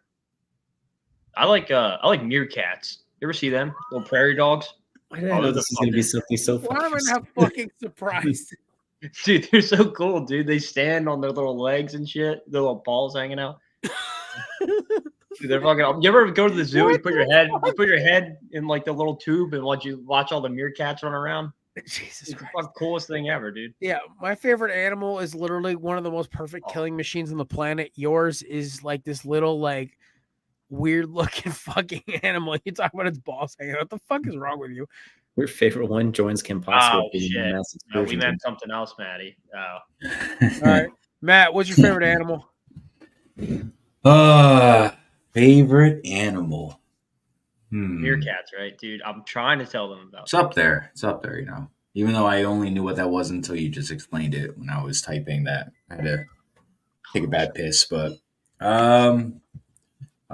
S5: I like meerkats. You ever see them? Little prairie dogs.
S6: Why did I know this is gonna be something so
S2: funny? Why am I not fucking surprised?
S5: Dude, they're so cool, dude. They stand on their little legs and shit. Their little balls hanging out. Dude, they're fucking. You ever go to the zoo? You put your head in like the little tube and watch all the meerkats run around.
S2: Jesus Christ.
S5: It's the fucking coolest thing ever, dude.
S2: Yeah, my favorite animal is literally one of the most perfect killing machines on the planet. Yours is like this little like weird looking fucking animal. You talk about its balls hanging out. What the fuck is wrong with you?
S6: Your favorite one joins Kim Possible.
S5: Oh shit! No, we meant something else, Maddie. Oh.
S2: All right, Matt. What's your favorite animal?
S4: Favorite animal.
S5: Meerkats, right, dude? I'm trying to tell them about.
S4: It's up there. It's up there. You know, even though I only knew what that was until you just explained it when I was typing that. I had to take a bad piss, but I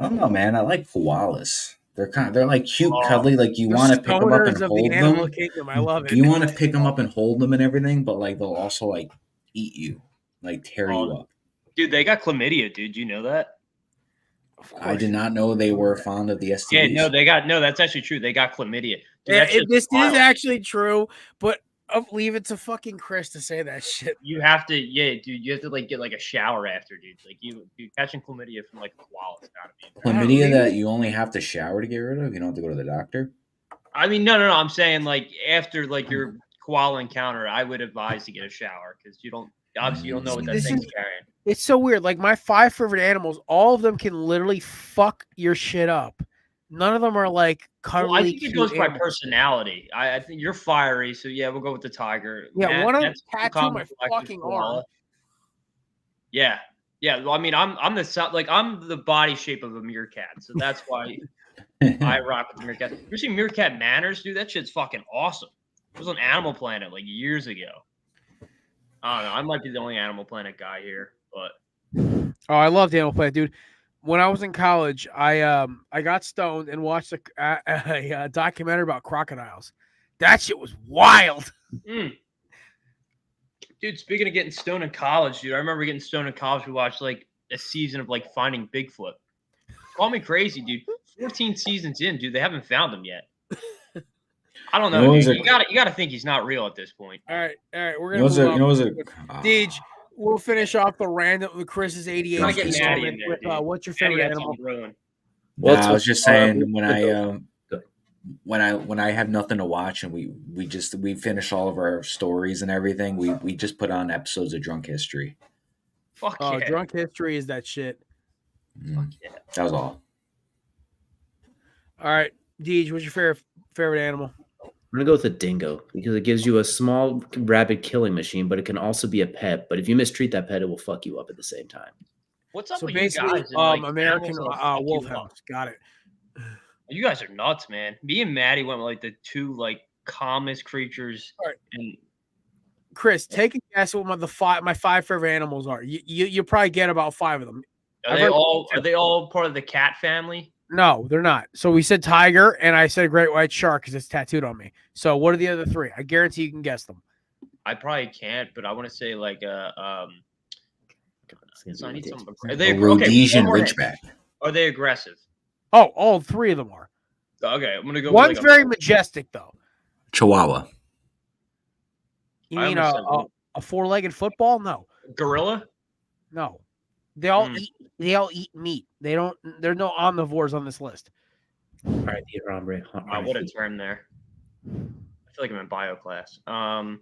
S4: don't know, man. I like koalas. They're like cute, cuddly. Like you want to pick them up and hold them.
S2: Kingdom. I love it.
S4: You want to pick them up and hold them and everything, but like they'll also like eat you, like tear you up.
S5: Dude, they got chlamydia, dude. You know that?
S4: I did not know they were fond of the STDs.
S5: Yeah, no, that's actually true. They got chlamydia. Dude,
S2: this is actually true, but I'll leave it to fucking Chris to say that shit.
S5: You have to, dude. You have to like get like a shower after, dude. Like you catching chlamydia from like a koala. It's gotta be
S4: chlamydia that you only have to shower to get rid of. You don't have to go to the doctor.
S5: I mean, no. I'm saying like after like your koala encounter, I would advise to get a shower because you don't know what that thing's carrying.
S2: It's so weird. Like my 5 favorite animals, all of them can literally fuck your shit up. None of them are like cuddly.
S5: Well, I think it goes by personality. I think you're fiery, so yeah, we'll go with the tiger.
S2: Yeah, one of them tattooed my fucking arm.
S5: Yeah. Yeah, well, I mean, I'm the body shape of a meerkat, so that's why I rock with the meerkat. You ever seen Meerkat Manners, dude? That shit's fucking awesome. It was on Animal Planet like years ago. I don't know. I might be the only Animal Planet guy here, but
S2: I loved Animal Planet, dude. When I was in college, I got stoned and watched a documentary about crocodiles. That shit was wild.
S5: Dude, speaking of getting stoned in college, dude, I remember getting stoned in college. We watched like a season of like Finding Bigfoot. Call me crazy, dude. 14 seasons in, dude, they haven't found him yet. I don't know. Dude. You gotta think he's not real at this point.
S2: All right. We're gonna Deej, we'll finish off the random with Chris's ADHD with what's your favorite animal?
S4: Well, I was just saying when I have nothing to watch and we finish all of our stories and everything, we just put on episodes of Drunk History.
S5: Fuck yeah.
S2: Drunk History is that shit.
S5: Fuck yeah.
S4: That was all.
S2: All right, Deej, what's your favorite animal?
S6: I'm gonna go with a dingo because it gives you a small rabid killing machine, but it can also be a pet. But if you mistreat that pet, it will fuck you up at the same time.
S5: What's up
S2: so
S5: with
S2: basically,
S5: you guys? And,
S2: American wolfhounds. Got it.
S5: You guys are nuts, man. Me and Maddie went with like the two like calmest creatures.
S2: All right.
S5: And
S2: Chris, take a guess what my five favorite animals are. You probably get about 5 of them.
S5: Are they all part of the cat family?
S2: No, they're not. So we said tiger, and I said great white shark because it's tattooed on me. So what are the other 3? I guarantee you can guess them.
S5: I probably can't, but I want to say like
S4: a
S5: Rhodesian
S4: Ridgeback.
S5: Are they aggressive?
S2: Oh, all 3 of them are.
S5: Okay, I'm gonna go.
S2: One's very majestic though.
S4: Chihuahua.
S2: You mean a 4-legged football? No.
S5: Gorilla?
S2: No. They all eat meat. There's no omnivores on this list.
S6: All right,
S5: what a term there. I feel like I'm in bio class. Not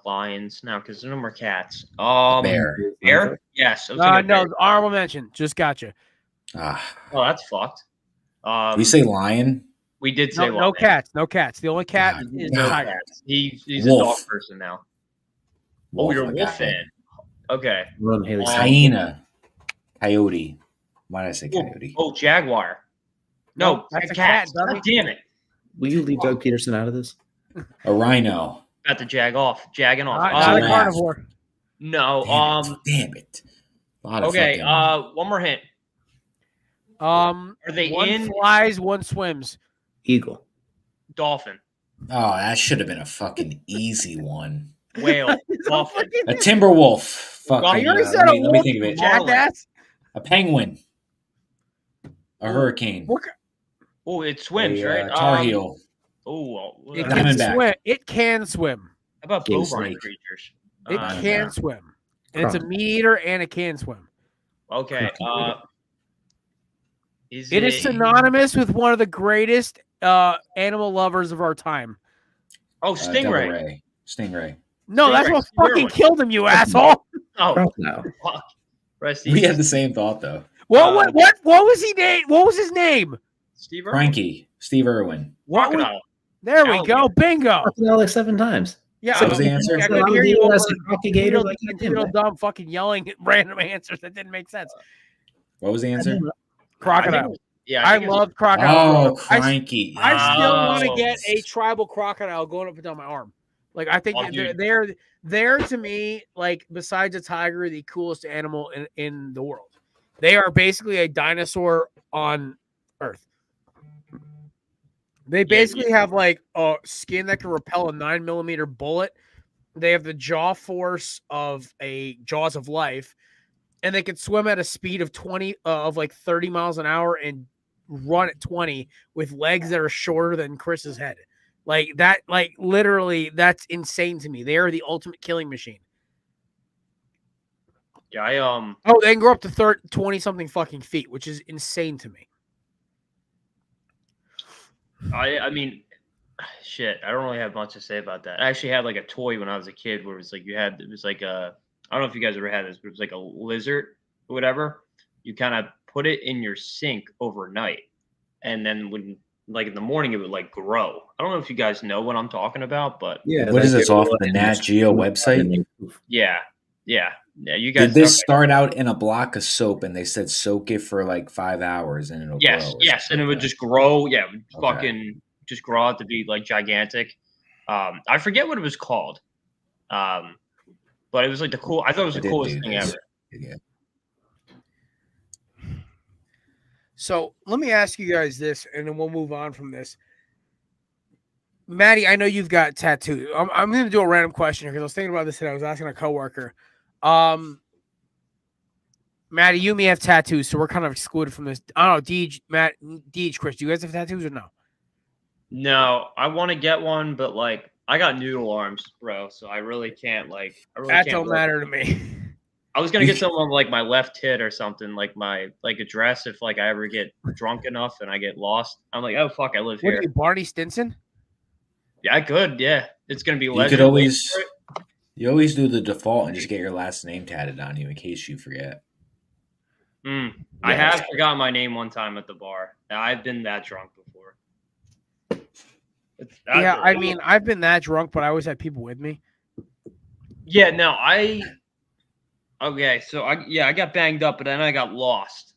S5: lions now because there's no more cats.
S4: Bear.
S5: Yes.
S2: No, honorable mention. Just gotcha.
S5: Oh, that's fucked.
S4: We say lion.
S5: We did say
S2: no cats. No cats. The only cat is
S5: no
S2: tiger.
S5: Cats. He's a dog person now. You're a wolf fan. Okay.
S4: Hyena. Coyote. Why did I say coyote?
S5: Jaguar. No, that's a cat. God damn it.
S6: Will you leave Doug Peterson out of this?
S4: A rhino.
S5: Got the jagging off.
S2: Not a carnivore.
S5: No.
S4: Damn it.
S5: Okay. One more hint. Are they
S2: one flies, one swims?
S6: Eagle.
S5: Dolphin.
S4: Oh, that should have been a fucking easy one.
S5: Whale. Dolphin.
S4: A timber wolf. Fucking.
S2: You already said a wolf.
S4: Let me think of it.
S2: Jackass.
S4: A penguin. A hurricane.
S5: Oh, it swims, right?
S4: Tar heel.
S2: It can swim.
S5: How about bovine creatures?
S2: It can swim. And it's a meat eater and it can swim.
S5: Okay.
S2: It is synonymous with one of the greatest animal lovers of our time.
S5: Oh, stingray.
S4: Stingray.
S2: No, that's what fucking killed him, you asshole.
S5: Oh, no.
S4: We had the same thought, though.
S2: What was he name? What was his name?
S5: Steve Irwin.
S4: Frankie. Steve Irwin.
S2: There we go. Bingo.
S6: Like 7 times.
S2: Yeah,
S4: that was the answer.
S2: I could hear you dumb fucking yelling at random answers that didn't make sense.
S4: What was the answer?
S2: Crocodile. I love crocodile.
S4: Oh, Frankie.
S2: I still want to get a tribal crocodile going up and down my arm. Like I think they're to me, like besides a tiger, the coolest animal in the world. They are basically a dinosaur on Earth. They basically have like a skin that can repel a 9mm bullet. They have the jaw force of a Jaws of Life, and they can swim at a speed of 30 miles an hour and run at 20 with legs that are shorter than Chris's head. Like that, like literally, that's insane to me. They are the ultimate killing machine.
S5: Yeah,
S2: they can grow up to 20 something fucking feet, which is insane to me.
S5: I mean, shit. I don't really have much to say about that. I actually had like a toy when I was a kid where it was like it was like a. I don't know if you guys ever had this, but it was like a lizard or whatever. You kind of put it in your sink overnight, and then when like in the morning it would like grow. I don't know if you guys know what I'm talking about, but
S4: what is this off of the Nat Geo website?
S5: Yeah. You guys
S4: did this start out in a block of soap and they said soak it for like 5 hours and it'll grow?
S5: Yes, and it would just grow. Yeah, it would fucking just grow out to be like gigantic. I forget what it was called. But it was like I thought it was the coolest thing ever.
S4: Yeah.
S2: So let me ask you guys this, and then we'll move on from this. Maddie, I know you've got tattoos. I'm going to do a random question here because I was thinking about this today. I was asking a coworker. Maddie, you and me have tattoos, so we're kind of excluded from this. I don't know, Deej, Chris, do you guys have tattoos or no?
S5: No, I want to get one, but like I got noodle arms, bro, so I really can't
S2: that don't matter to me.
S5: I was gonna get something on like my left tit or something, like my address if like I ever get drunk enough and I get lost. I'm like, oh fuck, I live here.
S2: What are you, Barney Stinson?
S5: Yeah, I could. Yeah, it's gonna be.
S4: You always do the default and just get your last name tatted on you in case you forget.
S5: I have forgotten my name one time at the bar. I've been that drunk before.
S2: I mean, I've been that drunk, but I always had people with me.
S5: Yeah, no, okay, so I got banged up, but then I got lost.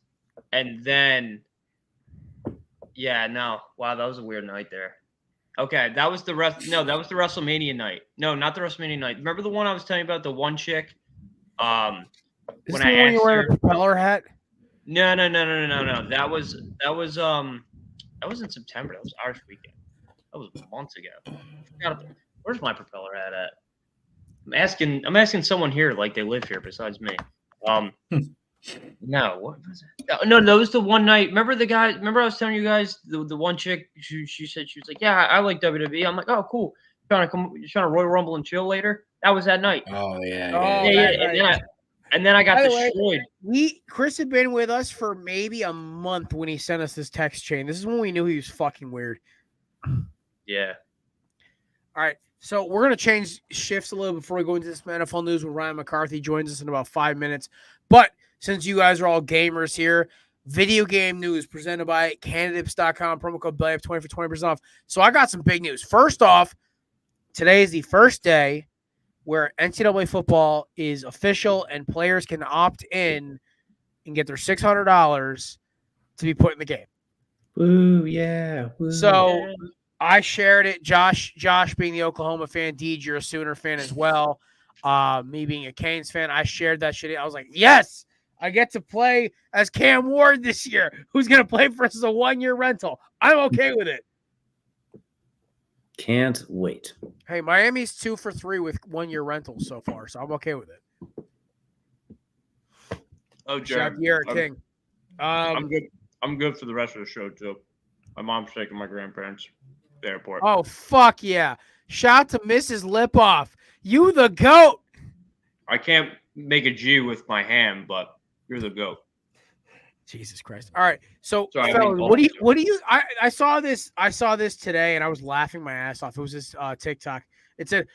S5: And then wow, that was a weird night there. Okay, that was the WrestleMania night. No, not the WrestleMania night. Remember the one I was telling you about, the one chick?
S2: When I asked her, a propeller hat?
S5: No. That was in September. That was Irish Weekend. That was months ago. Where's my propeller hat at? I'm asking someone here, like they live here besides me. No, what was it? No, that was the one night. Remember the guy? Remember I was telling you guys the one chick? She said she was like, yeah, I like WWE. I'm like, oh, cool. Trying to Royal Rumble and chill later. That was that night.
S4: Oh yeah.
S2: Right.
S5: And then I got destroyed.
S2: Chris had been with us for maybe a month when he sent us this text chain. This is when we knew he was fucking weird.
S5: Yeah.
S2: All right. So we're going to change shifts a little before we go into this NFL news when Ryan McCarthy joins us in about 5 minutes. But since you guys are all gamers here, video game news presented by candidates.com, promo code BELLYUP20 for 20% off. So I got some big news. First off, today is the first day where NCAA football is official and players can opt in and get their $600 to be put in the game.
S6: Woo, yeah. Woo.
S2: So I shared it. Josh being the Oklahoma fan, Deej, you're a Sooner fan as well. Me being a Canes fan, I shared that shit. I was like, yes, I get to play as Cam Ward this year, who's going to play for us as a 1-year rental. I'm okay with it.
S6: Can't wait.
S2: Hey, Miami's 2 for 3 with 1-year rentals so far, so I'm okay with it.
S5: Oh, Jared,
S2: King.
S5: I'm good. I'm good for the rest of the show too. My mom's taking my grandparents to the airport.
S2: Oh fuck yeah! Shout out to Mrs. Lipoff. You the GOAT.
S5: I can't make a G with my hand, but you're the GOAT.
S2: Jesus Christ! All right, so fellas, what do you? I saw this today, and I was laughing my ass off. It was this TikTok. It said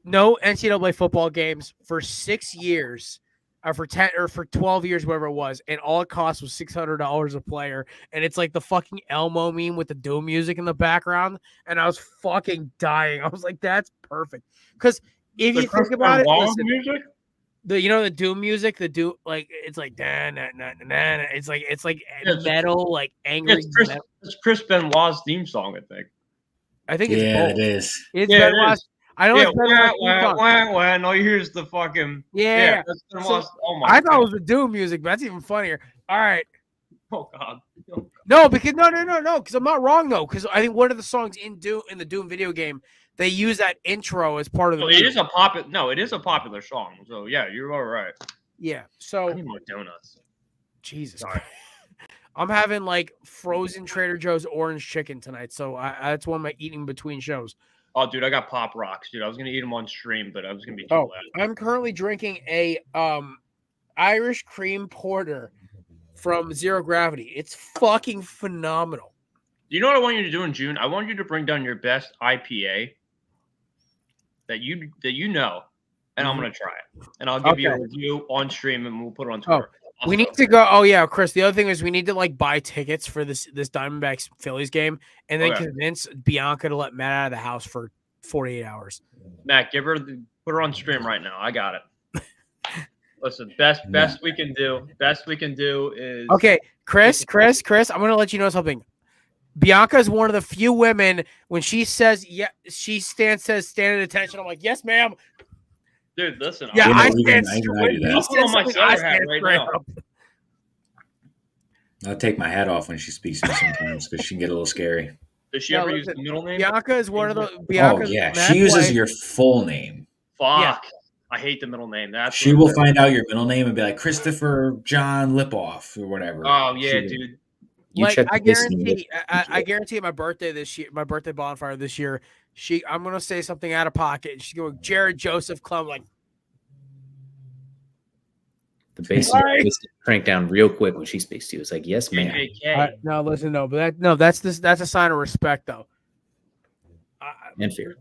S2: no NCAA football games for 6 years, or for 10 or for 12 years, whatever it was, and all it cost was $600 a player. And it's like the fucking Elmo meme with the Doom music in the background, and I was fucking dying. I was like, that's perfect. Because if you think about it, listen,
S5: music?
S2: The Doom music, it's like it's like metal, like angry.
S5: It's Chris Benoit's theme song, I think.
S2: I think it's both.
S4: It is.
S2: It's Benoit's. I know it's
S5: Benoit's. All you hear is the fucking That's
S2: so, I thought it was the Doom music, but that's even funnier. All right.
S5: Oh God.
S2: No, because no, because I'm not wrong though. Because I think one of the songs in the Doom video game, they use that intro as part of the.
S5: It is a popular song. So yeah, you're all right.
S2: Yeah. So
S5: I need more donuts.
S2: Jesus. Sorry. I'm having like frozen Trader Joe's orange chicken tonight, so that's one of my eating between shows.
S5: Oh, dude, I got Pop Rocks, dude. I was gonna eat them on stream, but I was gonna be too loud.
S2: I'm currently drinking a Irish cream porter from Zero Gravity. It's fucking phenomenal.
S5: You know what I want you to do in June? I want you to bring down your best IPA that you know, and I'm gonna try it, and I'll give you a review on stream, and we'll put it on Twitter.
S2: We need to go. Oh yeah, Chris. The other thing is we need to like buy tickets for this Diamondbacks Phillies game, and then convince Bianca to let Matt out of the house for 48 hours.
S5: Matt, put her on stream right now. I got it. Listen, best we can do. Best we can do is
S2: okay. Chris. I'm gonna let you know something. Bianca is one of the few women when she says says stand at attention. I'm like, yes, ma'am.
S5: Dude, listen.
S2: Yeah,
S4: I
S2: stand
S5: straight. I'll put on my sailor hat right now.
S4: I'll take my hat off when she speaks to me sometimes because she can get a little scary.
S5: Does she ever use the middle name?
S2: Bianca is one of the.
S4: She uses your full name.
S5: Fuck. Yeah. I hate the middle name.
S4: She will find out your middle name and be like Christopher John Lipoff or whatever.
S5: Oh yeah, dude.
S2: I guarantee my birthday this year, my birthday bonfire this year, I'm gonna say something out of pocket. And she's going Jared Joseph Clum, like
S6: the bass crank down real quick when she speaks to you. It's like, yes, ma'am.
S2: No, listen, that's a sign of respect, though.
S6: And fear.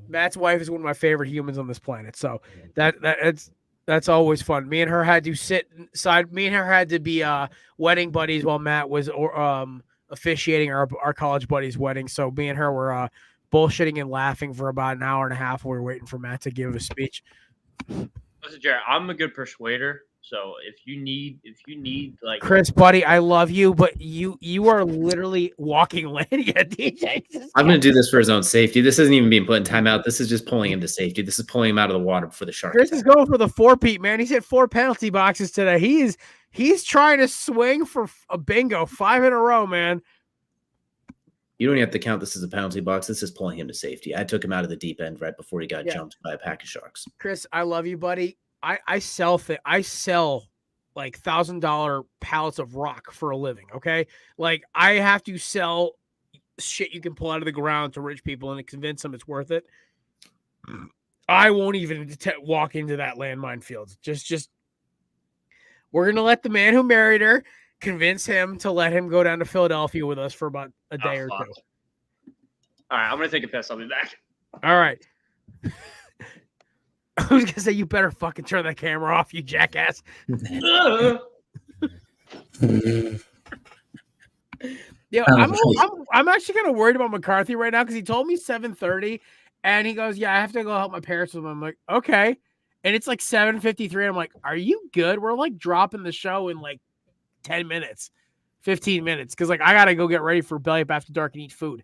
S2: Matt's wife is one of my favorite humans on this planet, so that's always fun. Me and her had to sit side. Me and her had to be wedding buddies while Matt was officiating our college buddy's wedding. So me and her were bullshitting and laughing for about an hour and a half. We were waiting for Matt to give a speech.
S5: Listen, Jared, I'm a good persuader. So if you need like
S2: Chris, buddy, I love you, but you are literally walking landing at DJ.
S6: I'm going to do this for his own safety. This isn't even being put in timeout. This is just pulling him to safety. This is pulling him out of the water before the shark.
S2: Chris is going for the 4-peat, man. He's hit 4 penalty boxes today. He's trying to swing for a bingo 5 in a row, man.
S6: You don't have to count this as a penalty box. This is pulling him to safety. I took him out of the deep end right before he got jumped by a pack of sharks.
S2: Chris, I love you, buddy. I sell like $1,000 pallets of rock for a living. Okay. Like I have to sell shit you can pull out of the ground to rich people and convince them it's worth it. I won't even walk into that landmine field. Just we're going to let the man who married her convince him to let him go down to Philadelphia with us for about a day or two.
S5: All right. I'm going to take a piss. I'll be back.
S2: All right. I was gonna say you better fucking turn that camera off, you jackass. Yeah, I'm actually kind of worried about McCarthy right now because he told me 7:30, and he goes, "Yeah, I have to go help my parents with them." I'm like, "Okay," and it's like 7:53. I'm like, "Are you good? We're like dropping the show in like 10 minutes, 15 minutes, because like I gotta go get ready for Belly Up After Dark and eat food."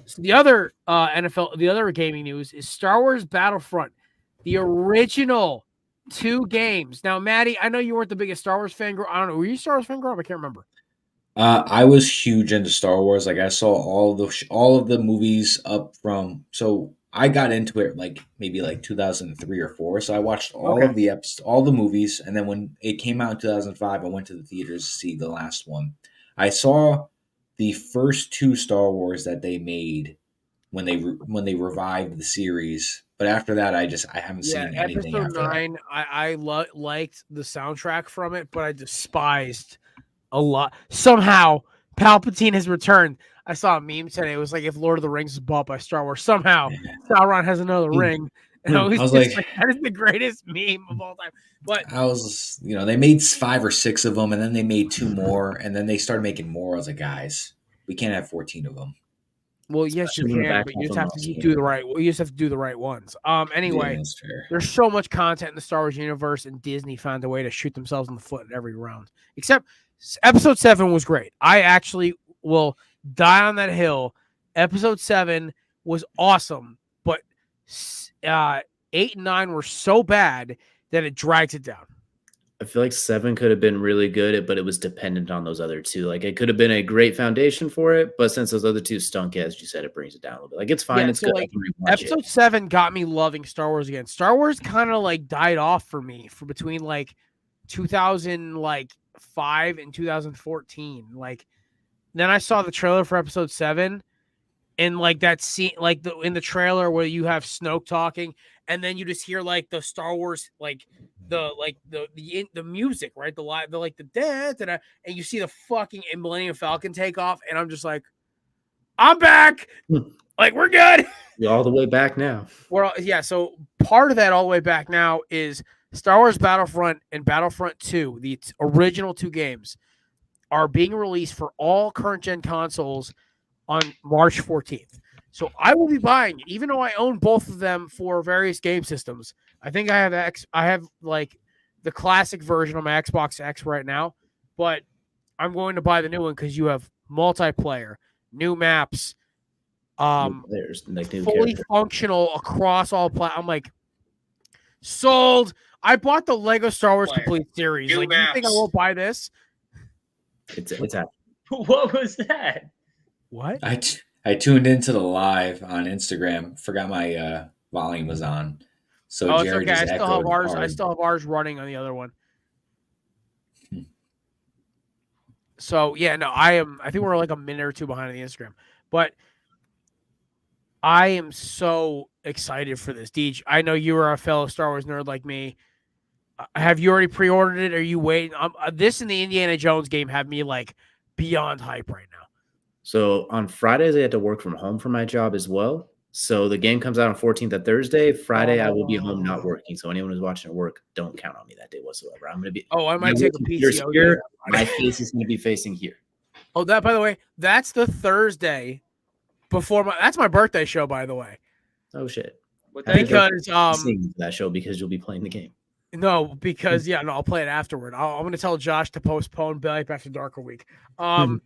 S2: So the other the other gaming news is Star Wars Battlefront, the original 2 games. Now, Maddie, I know you weren't the biggest Star Wars fan. I don't know. Were you a Star Wars fan growing up? I can't remember.
S4: I was huge into Star Wars. Like I saw all of the movies up from. So I got into it like maybe like 2003 or 4. So I watched all of the all the movies, and then when it came out in 2005, I went to the theaters to see the last one. I saw the first 2 Star Wars that they made when they revived the series, but after that, I haven't seen anything.
S2: Episode 9, I liked the soundtrack from it, but I despised a lot. Somehow, Palpatine has returned. I saw a meme today. It was like if Lord of the Rings is bought by Star Wars, somehow Sauron has another ring. And I was like, that is the greatest meme of all time. But
S4: I was, they made 5 or 6 of them, and then they made 2 more, and then they started making more. I was like, guys, we can't have 14 of them.
S2: Well, yes, you can, but you just have to do the right. You just have to do the right ones. Anyway, there's so much content in the Star Wars universe, and Disney found a way to shoot themselves in the foot at every round. Except Episode 7 was great. I actually will die on that hill. Episode 7 was awesome, but 8 and 9 were so bad that it drags it down.
S6: I feel like 7 could have been really good, but it was dependent on those other 2. Like it could have been a great foundation for it, but since those other 2 stunk, as you said, it brings it down a little bit. Like it's fine, it's good.
S2: Like, episode 7 got me loving Star Wars again. Star Wars kind of like died off for me for between like 2005 and 2014. Like then I saw the trailer for episode 7. And like that scene, like in the trailer where you have Snoke talking, and then you just hear like the Star Wars, like the music, right? The da, and you see the fucking Millennium Falcon take off, and I'm just like, I'm back. Like we're good.
S6: You're all the way back now.
S2: So part of that all the way back now is Star Wars Battlefront and Battlefront 2, the original 2 games, are being released for all current gen consoles on March 14th. So I will be buying, even though I own both of them for various game systems. I think I have like the classic version on my Xbox X right now, but I'm going to buy the new one because you have multiplayer, new maps, fully functional across all platforms. I'm like, sold. I bought the Lego Star Wars Complete Series.
S5: New
S2: like,
S5: maps.
S2: You think I won't buy this?
S6: It's happening.
S5: What was that?
S2: What?
S4: I tuned into the live on Instagram. Forgot my volume was on. So Jared
S2: it's okay.
S4: just
S2: I still have ours.
S4: hard.
S2: I still have ours running on the other one. So yeah, no, I think we're like a minute or two behind on the Instagram, but I am so excited for this. Deej, I know you are a fellow Star Wars nerd like me. Have you already pre-ordered it? Are you waiting? This and the Indiana Jones game have me like beyond hype right now.
S6: So on Fridays, I had to work from home for my job as well. So the game comes out on 14th at Thursday. Friday, I will be home not working. So anyone who's watching at work, don't count on me that day whatsoever. I'm going to be.
S2: I might take a PTO.
S6: Here, my face is going to be facing here.
S2: Oh, that, by the way, that's the Thursday before that's my birthday show, by the way.
S6: Oh shit.
S2: Because
S6: that show because you'll be playing the game.
S2: No, because I'll play it afterward. I'm going to tell Josh to postpone Belly Up After Dark a week. Because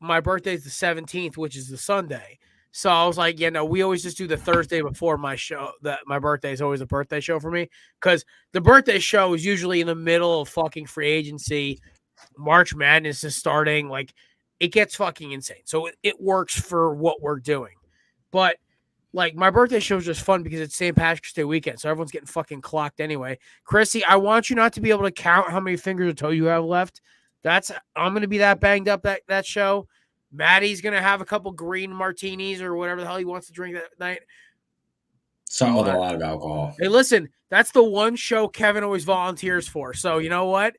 S2: my birthday is the 17th, which is the Sunday. So I was like, we always just do the Thursday before my show. That my birthday is always a birthday show for me because the birthday show is usually in the middle of fucking free agency. March Madness is starting. Like, it gets fucking insane. So it works for what we're doing. But like, my birthday show is just fun because it's St. Patrick's Day weekend, so everyone's getting fucking clocked anyway. Chrissy, I want you not to be able to count how many fingers or toe you have left. I'm going to be that banged up that show. Maddie's going to have a couple green martinis or whatever the hell he wants to drink that night.
S4: Something with a lot of alcohol.
S2: Hey, listen, that's the one show Kevin always volunteers for. So you know what?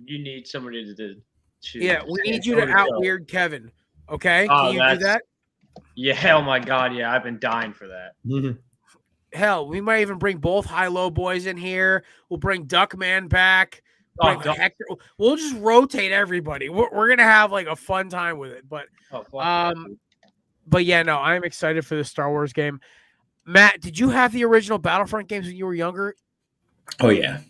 S5: You need somebody to
S2: yeah, we need you to out-weird Kevin. Okay? Can you do that?
S5: Yeah, oh my God, yeah, I've been dying for that.
S6: Mm-hmm.
S2: Hell, we might even bring both high-low boys in here. We'll bring Duckman back. Hector. We'll just rotate everybody. We're gonna have like a fun time with it. But I'm excited for the Star Wars game. Matt, did you have the original Battlefront games when you were younger?
S4: Oh yeah.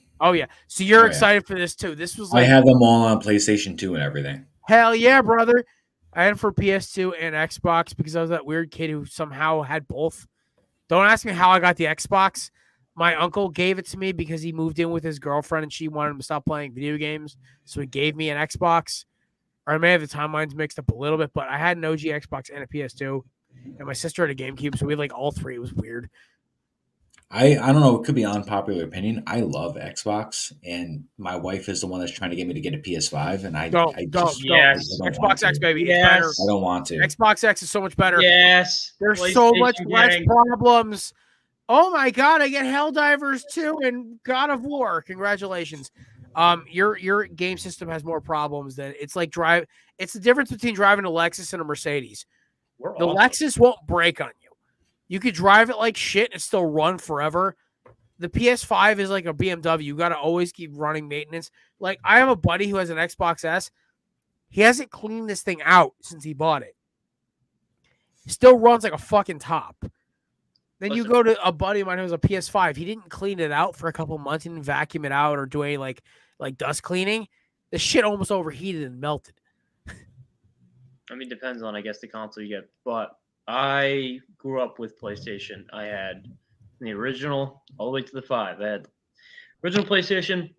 S2: So you're excited for this too. This was
S4: I have them all on PlayStation 2 and everything.
S2: Hell yeah, brother. I had it for PS2 and Xbox because I was that weird kid who somehow had both. Don't ask me how I got the Xbox. My uncle gave it to me because he moved in with his girlfriend and she wanted him to stop playing video games. So he gave me an Xbox. Or I may have the timelines mixed up a little bit, but I had an OG Xbox and a PS2. And my sister had a GameCube, so we had like all three. It was weird.
S4: I don't know. It could be unpopular opinion. I love Xbox, and my wife is the one that's trying to get me to get a PS5, and I don't.
S2: Yes, Xbox X, baby.
S5: Yes.
S2: It's
S4: I don't want to.
S2: Xbox X is so much better.
S5: Yes.
S2: There's so much less problems. Oh my God, I get Helldivers 2 and God of War. Congratulations. Your game system has more problems than it's like it's the difference between driving a Lexus and a Mercedes. The Lexus won't break on you. You could drive it like shit and still run forever. The PS5 is like a BMW. You got to always keep running maintenance. Like, I have a buddy who has an Xbox S. He hasn't cleaned this thing out since he bought it. Still runs like a fucking top. Then you go to a buddy of mine who has a PS5. He didn't clean it out for a couple months. He didn't vacuum it out or do any like dust cleaning. The shit almost overheated and melted.
S5: I mean, depends on, I guess, the console you get. But I grew up with PlayStation. I had the original all the way to the 5. I had original PlayStation,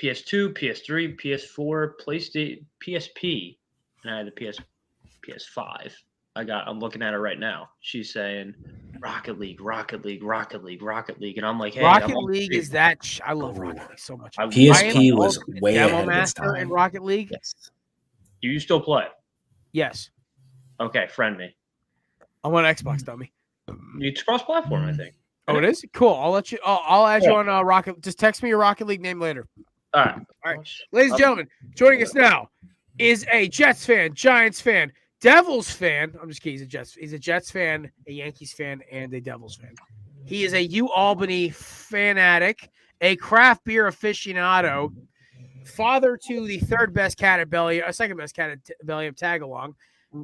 S5: PS2, PS3, PS4, PlayStation, PSP, and I had the PS5. I'm looking at her right now. She's saying Rocket League, and I'm like, hey,
S2: Rocket League is that. I love Rocket League so much.
S4: PSP was way ahead of its
S2: time. In
S4: time.
S2: Rocket League.
S6: Yes.
S5: Do you still play?
S2: Yes.
S5: Okay, friend me.
S2: I'm on Xbox, dummy.
S5: It's cross-platform, I think.
S2: Oh, it is? Cool. I'll let you. I'll add you on Rocket. Just text me your Rocket League name later.
S5: All right.
S2: Ladies and gentlemen, joining us now is a Jets fan, Giants fan, Devils fan. I'm just kidding. He's a Jets fan, a Yankees fan, and a Devils fan. He is a U-Albany fanatic, a craft beer aficionado, father to the second best cat at Belly Up Tagalong,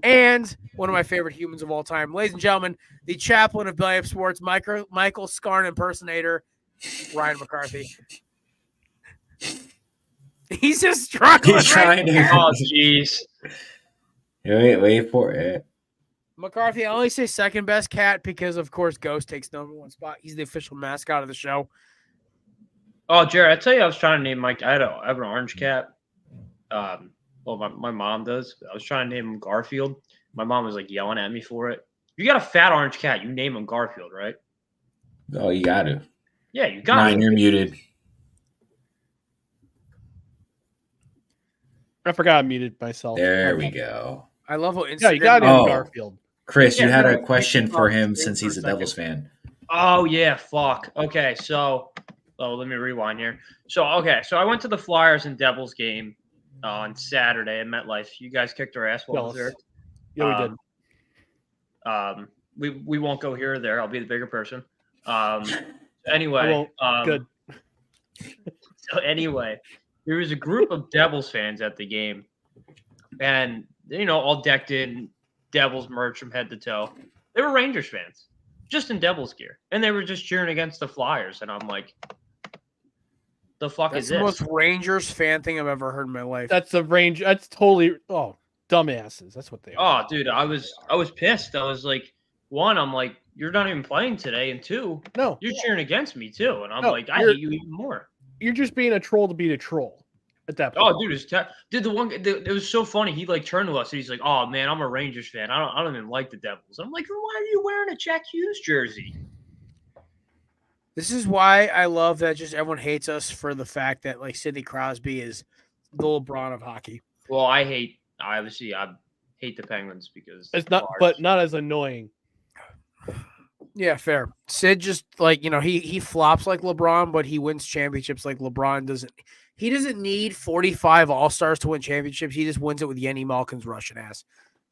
S2: and one of my favorite humans of all time. Ladies and gentlemen, the chaplain of Belly Up Sports, Michael Scarn impersonator, Ryan McCarthy. He's just struggling.
S4: He's trying to.
S5: Oh, jeez.
S4: Wait for it.
S2: McCarthy, I only say second best cat because, of course, Ghost takes number one spot. He's the official mascot of the show.
S5: Oh, Jared, I tell you, I was trying to name Mike. I have an orange cat. Well, my mom does. I was trying to name him Garfield. My mom was like yelling at me for it. You got a fat orange cat. You name him Garfield, right?
S4: Oh, you got to.
S5: Yeah, you got to.
S4: Ryan, you're muted.
S7: I forgot I muted myself.
S4: There we go.
S2: I love how Instagram.
S7: Yeah, you got him, Garfield.
S4: Chris, you had a question for him since he's a Devils fan.
S5: Oh, yeah, fuck. Okay, so let me rewind here. So I went to the Flyers and Devils game on Saturday at MetLife. You guys kicked our ass while I was there.
S7: Yeah, we
S5: did. We won't go here or there. I'll be the bigger person. Anyway.
S7: Good.
S5: So anyway, there was a group of Devils fans at the game, and all decked in Devils merch from head to toe. They were Rangers fans, just in Devils gear, and they were just cheering against the Flyers. And I'm like, the fuck
S2: That's
S5: is
S2: the
S5: this?
S2: most Rangers fan thing I've ever heard in my life.
S7: That's the range. That's totally dumbasses. That's what they are.
S5: Oh, dude, I was pissed. I was like, one, I'm like, you're not even playing today, and two,
S7: No,
S5: you're cheering against me too, and I'm
S7: No,
S5: like, I hate you even more.
S7: You're just being a troll to be a troll at that point.
S5: Oh, dude, it was so funny. He like turned to us and he's like, "Oh man, I'm a Rangers fan. I don't even like the Devils." I'm like, "Why are you wearing a Jack Hughes jersey?"
S2: This is why I love that just everyone hates us for the fact that like Sidney Crosby is the LeBron of hockey.
S5: Well, I hate the Penguins because
S7: it's not, but not as annoying.
S2: Yeah, fair. Sid just like he flops like LeBron, but he wins championships like LeBron doesn't. He doesn't need 45 All-Stars to win championships. He just wins it with Yenny Malkin's Russian ass.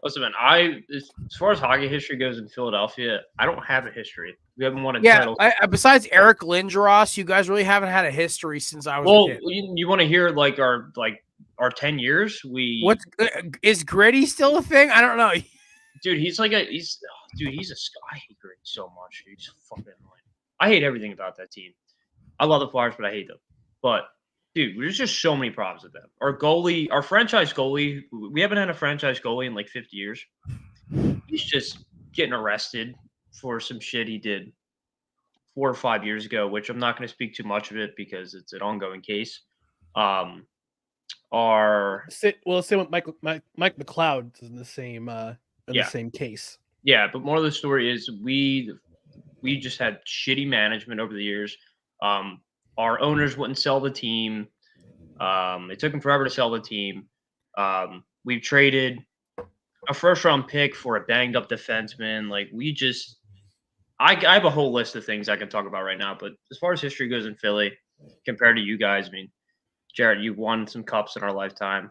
S5: Listen, man, as far as hockey history goes in Philadelphia, I don't have a history. We haven't won a title.
S2: Besides Eric Lindros, you guys really haven't had a history since I was a kid.
S5: You want to hear like our 10 years?
S2: Is Gritty still a thing? I don't know.
S5: Dude, he's a Scott. I hate Gritty so much. He's fucking annoying. I hate everything about that team. I love the Flyers, but I hate them. But dude, there's just so many problems with them. Our franchise goalie, we haven't had a franchise goalie in like 50 years. He's just getting arrested for some shit he did 4 or 5 years ago, which I'm not going to speak too much of it because it's an ongoing case.
S7: Same with Mike McLeod is in the same the same case.
S5: Yeah, but more of the story is we just had shitty management over the years. Our owners wouldn't sell the team. It took them forever to sell the team. We've traded a first-round pick for a banged-up defenseman. Like I have a whole list of things I can talk about right now. But as far as history goes in Philly, compared to you guys, I mean, Jared, you've won some cups in our lifetime.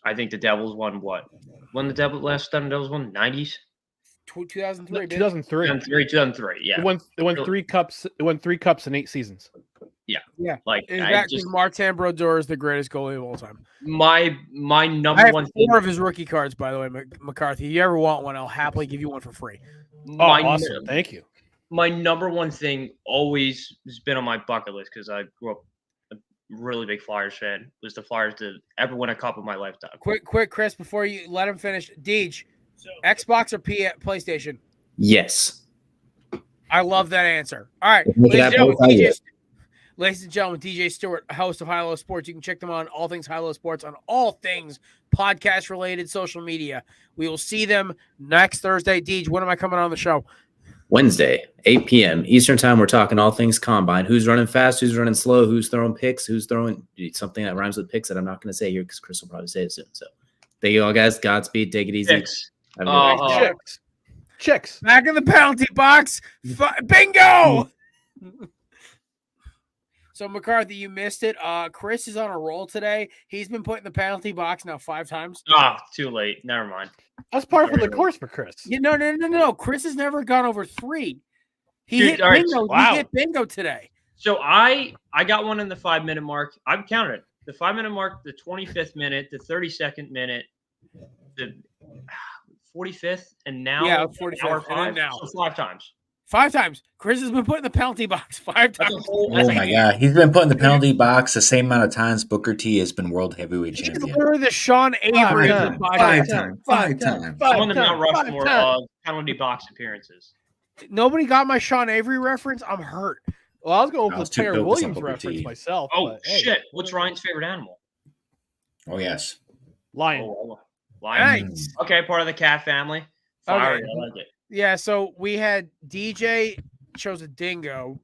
S5: I think the Devils won what? When the last time the Devils won? 90s?
S2: 2003.
S5: 2003. Yeah.
S7: It won 3 cups. It won 3 cups in 8 seasons.
S2: Yeah.
S5: Like
S2: Martin Brodeur is the greatest goalie of all time.
S5: My number
S2: I have
S5: one
S2: 4 of his rookie cards, by the way, McCarthy. If you ever want one, I'll happily give you one for free.
S7: Awesome. Thank you.
S5: My number one thing always has been on my bucket list because I grew up a really big Flyers fan. Was the Flyers to ever win a cup in my lifetime?
S2: Quick, Chris, before you let him finish. Deej, Xbox or PlayStation?
S6: Yes.
S2: I love that answer. All right. Ladies and gentlemen, DJ Stewart, host of High Low Sports. You can check them on all things High Low Sports on all things podcast-related social media. We will see them next Thursday. Deej, when am I coming on the show?
S6: Wednesday, 8 p.m. Eastern time. We're talking all things combine. Who's running fast? Who's running slow? Who's throwing picks? Who's throwing something that rhymes with picks that I'm not going to say here because Chris will probably say it soon. So thank you all, guys. Godspeed. Take it easy.
S7: Chicks.
S2: Back in the penalty box. Bingo! So, McCarthy, you missed it. Chris is on a roll today. He's been put in the penalty box now 5 times.
S5: Too late. Never mind.
S7: That's part of the course for Chris.
S2: No. Chris has never gone over 3. He hit bingo. Wow. He hit bingo today.
S5: So I got one in the 5-minute mark. I've counted it. The 5-minute mark, the 25th minute, the 32nd minute, the 45th, and now
S2: 45th.
S5: Hour 5.
S2: Now.
S5: So 5 times.
S2: 5 times. Chris has been put in the penalty box 5 times.
S4: Oh my God. He's been put in the penalty box the same amount of times Booker T has been world heavyweight champion.
S2: He's literally the Sean Avery.
S4: 5 times.
S5: I'm on the Mount Rushmore of penalty box appearances.
S2: Nobody got my Sean Avery reference. I'm hurt.
S7: Well, I was going for the Taylor Williams reference myself.
S5: Oh, shit. What's Ryan's favorite animal?
S4: Oh, yes.
S7: Lion.
S5: Lion.
S2: Nice.
S5: Okay, part of the cat family. Fiery, I like it.
S2: Yeah, so we had DJ chose a dingo.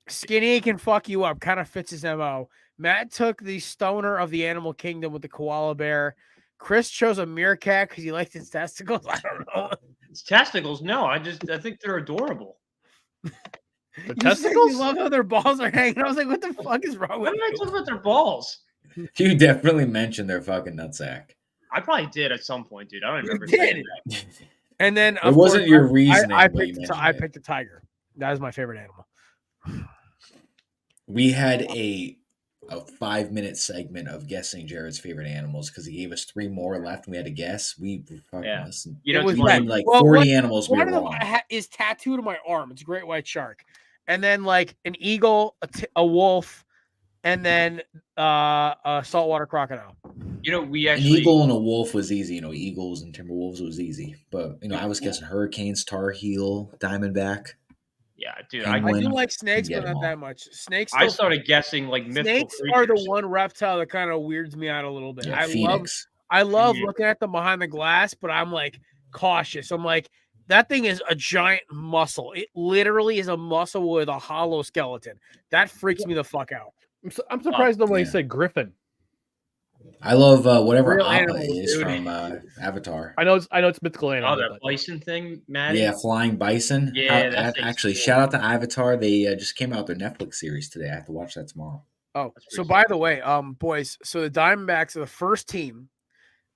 S2: Skinny can fuck you up. Kind of fits his MO. Matt took the stoner of the animal kingdom with the koala bear. Chris chose a meerkat because he liked his testicles. I don't know.
S5: His testicles? No, I think they're adorable.
S7: The testicles?
S2: You love how their balls are hanging. I was like, what the fuck is wrong with
S5: you? Why did I talk about their balls?
S4: You definitely mentioned their fucking nutsack.
S5: I probably did at some point, dude. I don't remember.
S2: You did. And then
S4: it wasn't your reasoning.
S2: I picked the tiger. That is my favorite animal.
S4: We had a 5-minute segment of guessing Jared's favorite animals because he gave us 3 more left and we had to guess. We fucking listened.
S5: You know,
S4: it was like 40 animals.
S2: One of them is tattooed on my arm. It's a great white shark. And then like an eagle, a wolf, and then a saltwater crocodile.
S5: You know, we
S4: an eagle and a wolf was easy. You know, eagles and timber wolves was easy. But you know, I was guessing hurricanes, tar heel, diamondback.
S5: Yeah, dude.
S2: Penguin. I do like snakes, but not that much. Snakes.
S5: I started guessing like mythical
S2: snakes
S5: creatures.
S2: are the one reptile that kind of weirds me out a little bit.
S4: Yeah,
S2: I love looking at them behind the glass, but I'm like cautious. I'm like, that thing is a giant muscle. It literally is a muscle with a hollow skeleton. That freaks me the fuck out.
S7: I'm surprised nobody said griffin.
S4: I love whatever Appa is from Avatar.
S7: I know it's mythical animal.
S5: Oh, that bison thing, Maddie?
S4: Yeah, flying bison.
S5: Yeah,
S4: actually, shout out to Avatar. They just came out with their Netflix series today. I have to watch that tomorrow.
S2: Oh, so by the way, boys, so the Diamondbacks are the first team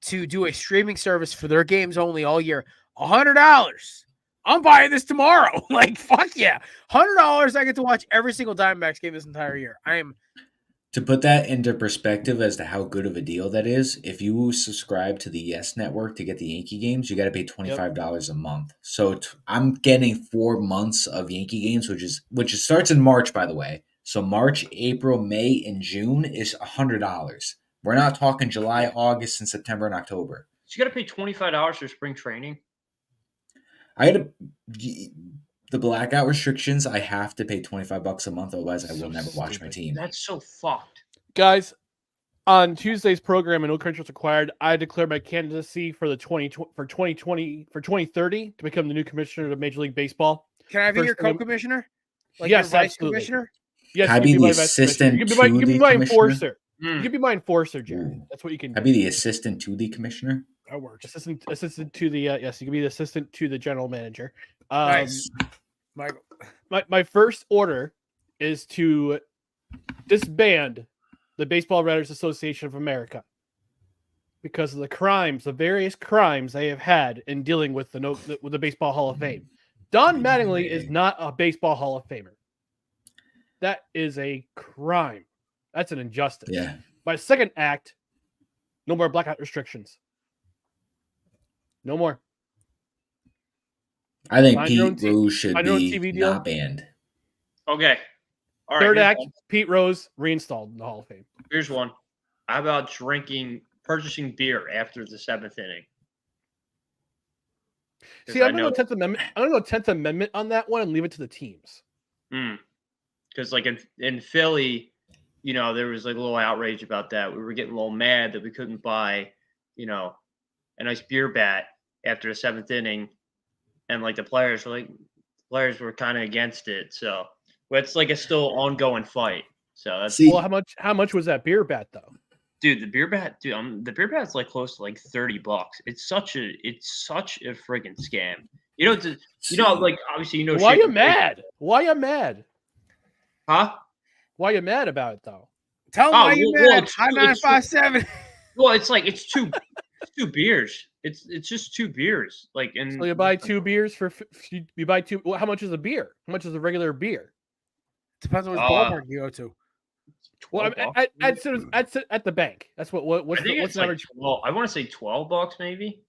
S2: to do a streaming service for their games only all year. $100. I'm buying this tomorrow. Like, fuck yeah. $100. I get to watch every single Diamondbacks game this entire year.
S4: To put that into perspective as to how good of a deal that is, if you subscribe to the Yes Network to get the Yankee games, you got to pay $25 a month. So I'm getting 4 months of Yankee games, which starts in March, by the way. So March, April, May, and June is $100. We're not talking July, August, and September and October.
S5: So you got to pay $25 for spring training.
S4: I had the blackout restrictions. I have to pay $25 a month, otherwise I will never watch my team.
S5: That's so fucked,
S7: guys. On Tuesday's program, and no credentials required, I declared my candidacy for the 2030 to become the new commissioner of Major League Baseball.
S2: Can I be your co-commissioner? Like
S7: yes,
S2: your vice
S7: absolutely.
S2: Commissioner?
S7: Yes,
S4: can I be the assistant?
S7: You can be my enforcer. You can be my enforcer, Jared. That's what you can do.
S4: I'd be the assistant to the commissioner.
S2: That works.
S7: Assistant to the yes, you can be the assistant to the general manager.
S2: Nice. Michael.
S7: My first order is to disband the Baseball Writers Association of America because of the various crimes they have had in dealing with the Baseball Hall of Fame. Don Mattingly is not a Baseball Hall of Famer. That is a crime. That's an injustice.
S4: Yeah.
S7: My second act, no more blackout restrictions. No more.
S4: I think Pete Rose should be not banned.
S5: Okay. All right.
S7: Third act, Pete Rose reinstalled in the Hall of Fame.
S5: Here's one. How about purchasing beer after the 7th inning?
S7: See, I'm going to go 10th Amendment. I'm going to go 10th Amendment on that one and leave it to the teams.
S5: Because like in Philly, you know, there was like a little outrage about that. We were getting a little mad that we couldn't buy, you know, a nice beer bat after the 7th inning. And like the players were kind of against it. So it's like a still ongoing fight. So that's
S7: how much was that beer bat though?
S5: Dude, the beer bat's like close to like $30. It's such a friggin' scam. Like obviously
S7: Why you mad? Why you mad?
S5: Huh?
S7: Why you mad about it though?
S2: Tell me why you mad. High 957.
S5: Well, it's like it's two beers. It's just 2 beers. Like, and
S7: so you buy 2 beers for you buy 2. Well, how much is a beer? How much is a regular beer?
S2: Depends on which ballpark you go to.
S7: Well, at the bank. That's what's the average?
S5: Well, I want to say $12 maybe.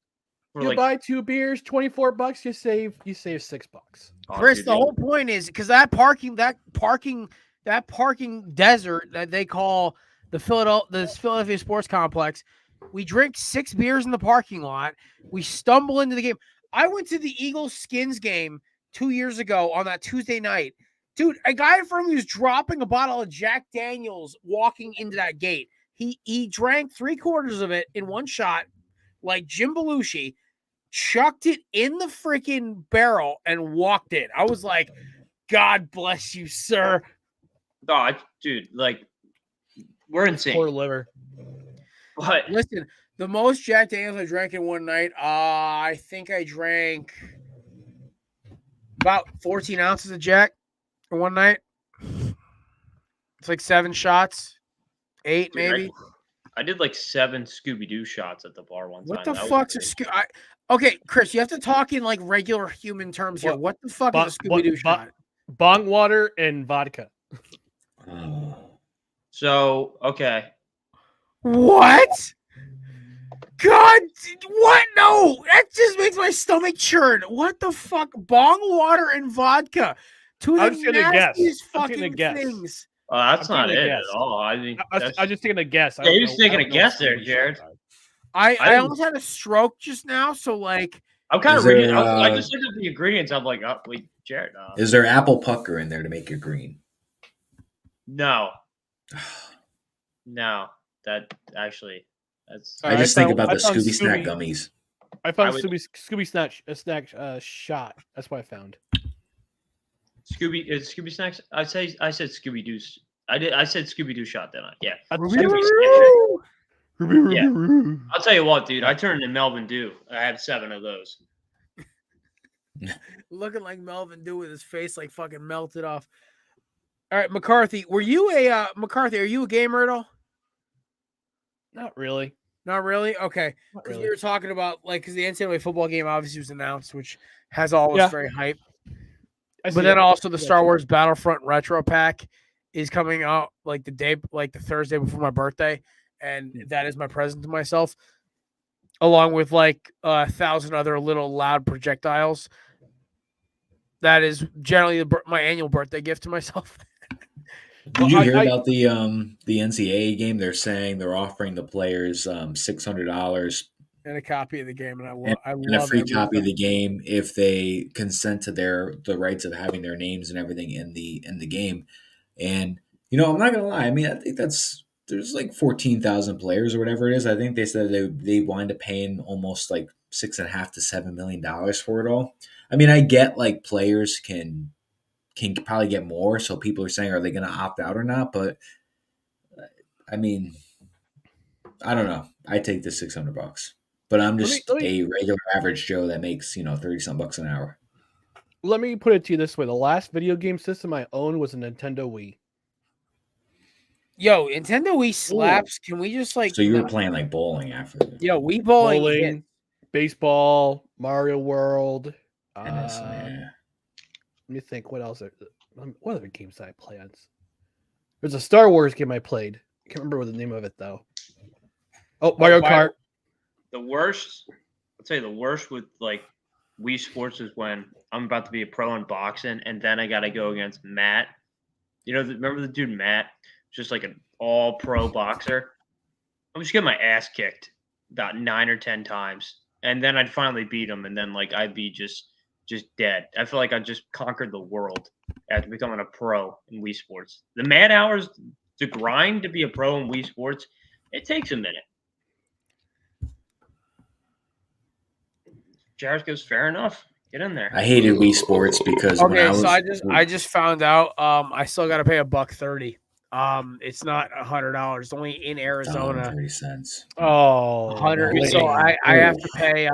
S7: You buy 2 beers, $24. You save $6.
S2: Chris, the whole point is because that parking desert that they call the Philadelphia Sports Complex. We drink 6 beers in the parking lot. We stumble into the game. I went to the Eagles Skins game 2 years ago on that Tuesday night. Dude, a guy in front of me was dropping a bottle of Jack Daniels walking into that gate. He drank 3/4 of it in one shot, like Jim Belushi, chucked it in the freaking barrel and walked in. I was like, God bless you, sir.
S5: Oh, dude, like, we're insane.
S7: Poor liver.
S5: But
S2: listen, the most Jack Daniels I drank in one night, I think I drank about 14 ounces of Jack in one night. It's like 7 shots, 8 maybe.
S5: I did like 7 Scooby-Doo shots at the bar one time.
S2: What the fuck's a Scooby? Okay, Chris, you have to talk in like regular human terms here. What the fuck is a Scooby-Doo shot?
S7: Bong water and vodka.
S5: So, okay.
S2: What? God, what? No, that just makes my stomach churn. What the fuck? Bong water and vodka. 2 of the nastiest fucking things.
S5: That's not it at all. I mean,
S7: I was just taking a guess.
S5: Yeah, he was taking a guess there, Jared.
S2: I almost had a stroke just now, so like
S5: I'm kind of reading. I just looked at the ingredients. I'm like, oh, wait, Jared.
S4: Is there apple pucker in there to make it green?
S5: No. No, that actually, that's.
S4: I just think about the Scooby Snack gummies.
S7: I found Scooby Snack shot. That's what I found.
S5: Scooby Snacks. I said Scooby Doo's. I said Scooby Doo shot. Then yeah. Yeah. I'll tell you what, dude. I turned into Melvin Dew. I had 7 of those.
S2: Looking like Melvin Dew with his face like fucking melted off. All right, McCarthy. Are you a gamer at all?
S7: Not really.
S2: Not really? Okay. Because we were talking about, like, because the NCAA football game obviously was announced, which has always very hype. But then also the Star Wars Battlefront Retro Pack is coming out like the Thursday before my birthday. And that is my present to myself, along with like 1,000 other little loud projectiles. That is generally my annual birthday gift to myself.
S4: Did you hear about the NCAA game? They're saying they're offering the players $600
S2: and a copy of the game, and I love
S4: a free copy of the game if they consent to the rights of having their names and everything in the game. And I'm not gonna lie. I mean, I think there's like 14,000 players or whatever it is. I think they said they wind up paying almost like $6.5 to $7 million for it all. I mean, I get like players can probably get more. So people are saying, are they going to opt out or not? But I mean, I don't know. I take the $600, but I'm just a regular average Joe that makes, $30-some an hour.
S7: Let me put it to you this way. The last video game system I owned was a Nintendo Wii.
S2: Yo, Nintendo Wii slaps. Can we just like?
S4: So you were playing like bowling after?
S2: Yo, Wii bowling,
S7: baseball, Mario World.
S4: Let
S7: me think. What else? What other games did I play on? There's a Star Wars game I played. I can't remember what the name of it though. Oh, Mario Kart.
S5: The worst. I'll tell you the worst with like Wii Sports is when I'm about to be a pro in boxing, and then I got to go against Matt. Remember the dude Matt? Just like an all-pro boxer. I'm just getting my ass kicked about 9 or 10 times, and then I'd finally beat him, and then like I'd be just dead. I feel like I just conquered the world after becoming a pro in Wii Sports. The man hours to grind to be a pro in Wii Sports, it takes a minute. Jared goes, fair enough. Get in there.
S4: I hated Wii Sports because
S2: I just found out I still got to pay $130. It's not $100. It's only in Arizona.
S4: 30 cents.
S7: Oh,
S2: 100. So I have to pay.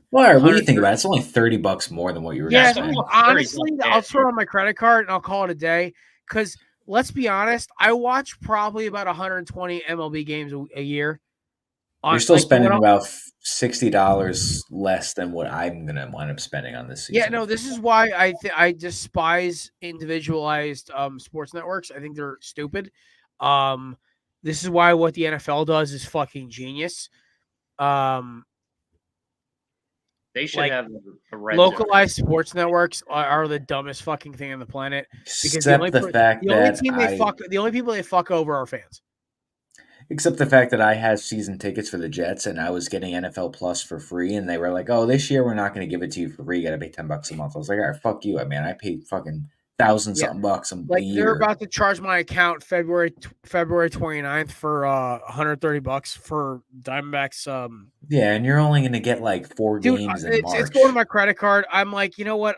S4: What do you think about it? It's only $30 more than what you were.
S2: Yeah, honestly, I'll throw it on my credit card and I'll call it a day. Because let's be honest, I watch probably about 120 MLB games a year.
S4: You're still spending about $60 less than what I'm gonna wind up spending on this season.
S2: Yeah, no, this is why I despise individualized sports networks. I think they're stupid. This is why what the NFL does is fucking genius.
S5: They should have a red
S2: localized sports networks are the dumbest fucking thing on the planet. Because
S4: the only
S2: people they fuck over are fans.
S4: Except the fact that I had season tickets for the Jets and I was getting NFL Plus for free, and they were like, "Oh, this year we're not going to give it to you for free. You got to pay $10 a month." I was like, "All right, fuck you, man. I paid fucking $1,000-something bucks a year."
S2: They're about to charge my account February 29th for $130 for Diamondbacks.
S4: Yeah, and you're only going to get like 4 games in March.
S2: It's going to my credit card. I'm like, you know what?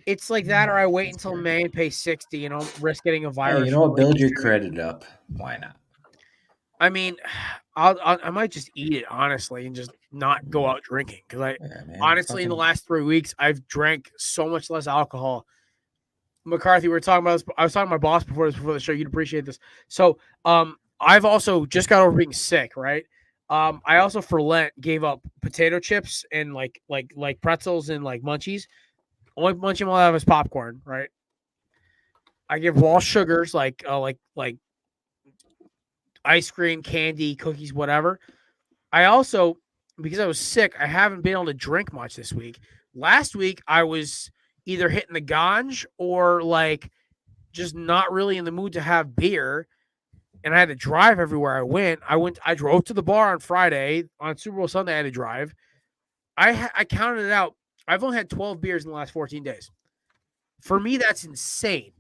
S2: It's like that, or I wait until May and pay $60. Risk getting a virus.
S4: Hey, you know what? Build your credit up. Why not?
S2: I mean, I might just eat it honestly and just not go out drinking because honestly in the last 3 weeks I've drank so much less alcohol. McCarthy, we were talking about this. I was talking to my boss before the show. You'd appreciate this. So, I've also just got over being sick, right? I also for Lent gave up potato chips and like pretzels and like munchies. Only munching while I have is popcorn, right? I give raw sugars like ice cream, candy, cookies, whatever. I also, because I was sick, I haven't been able to drink much this week. Last week, I was either hitting the ganj or like just not really in the mood to have beer. And I had to drive everywhere I went. I drove to the bar on Friday. On Super Bowl Sunday, I had to drive. I counted it out. I've only had 12 beers in the last 14 days. For me, that's insane.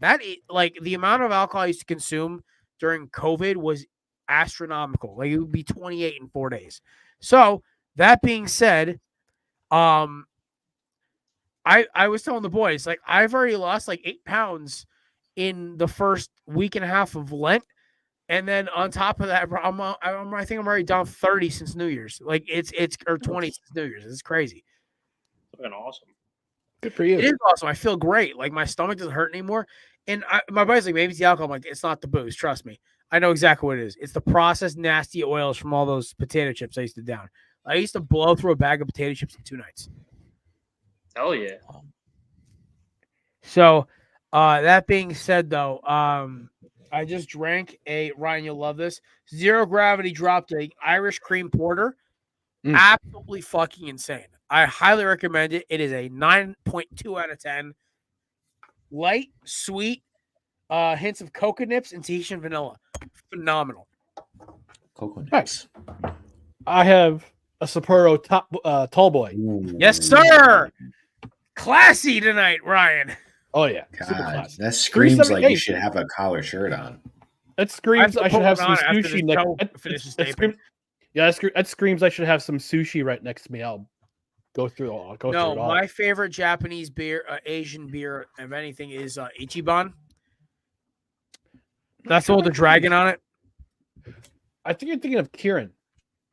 S2: Like the amount of alcohol I used to consume during COVID was astronomical. Like it would be 28 in 4 days. So that being said, I was telling the boys, like I've already lost like 8 pounds in the first week and a half of Lent. And then on top of that, I think I'm already down 30 since New Year's. Like it's or 20 since New Year's. It's crazy.
S5: It's been awesome.
S7: Good for you.
S2: It is awesome. I feel great. Like my stomach doesn't hurt anymore. And my buddy's like, maybe it's the alcohol. I'm like, it's not the booze. Trust me. I know exactly what it is. It's the processed nasty oils from all those potato chips I used to down. I used to blow through a bag of potato chips in 2 nights.
S5: Hell yeah.
S2: So that being said, though, I just drank Ryan, you'll love this. Zero Gravity dropped a Irish cream porter. Absolutely fucking insane. I highly recommend it. It is a 9.2 out of 10. Light, sweet, hints of cocoa nips and Tahitian vanilla. Phenomenal.
S4: Cocoa nips.
S7: Nice. I have a Sapporo tall boy.
S4: Ooh.
S2: Yes, sir. Classy tonight, Ryan.
S7: Oh yeah,
S4: God, that screams like you should have a collar shirt on.
S7: That screams I should have some sushi that screams I should have some sushi right next to me. I'll go through it all.
S2: My favorite Japanese beer, Asian beer, if anything, is Ichiban. That's the one with the dragon on it.
S7: I think you're thinking of Kirin.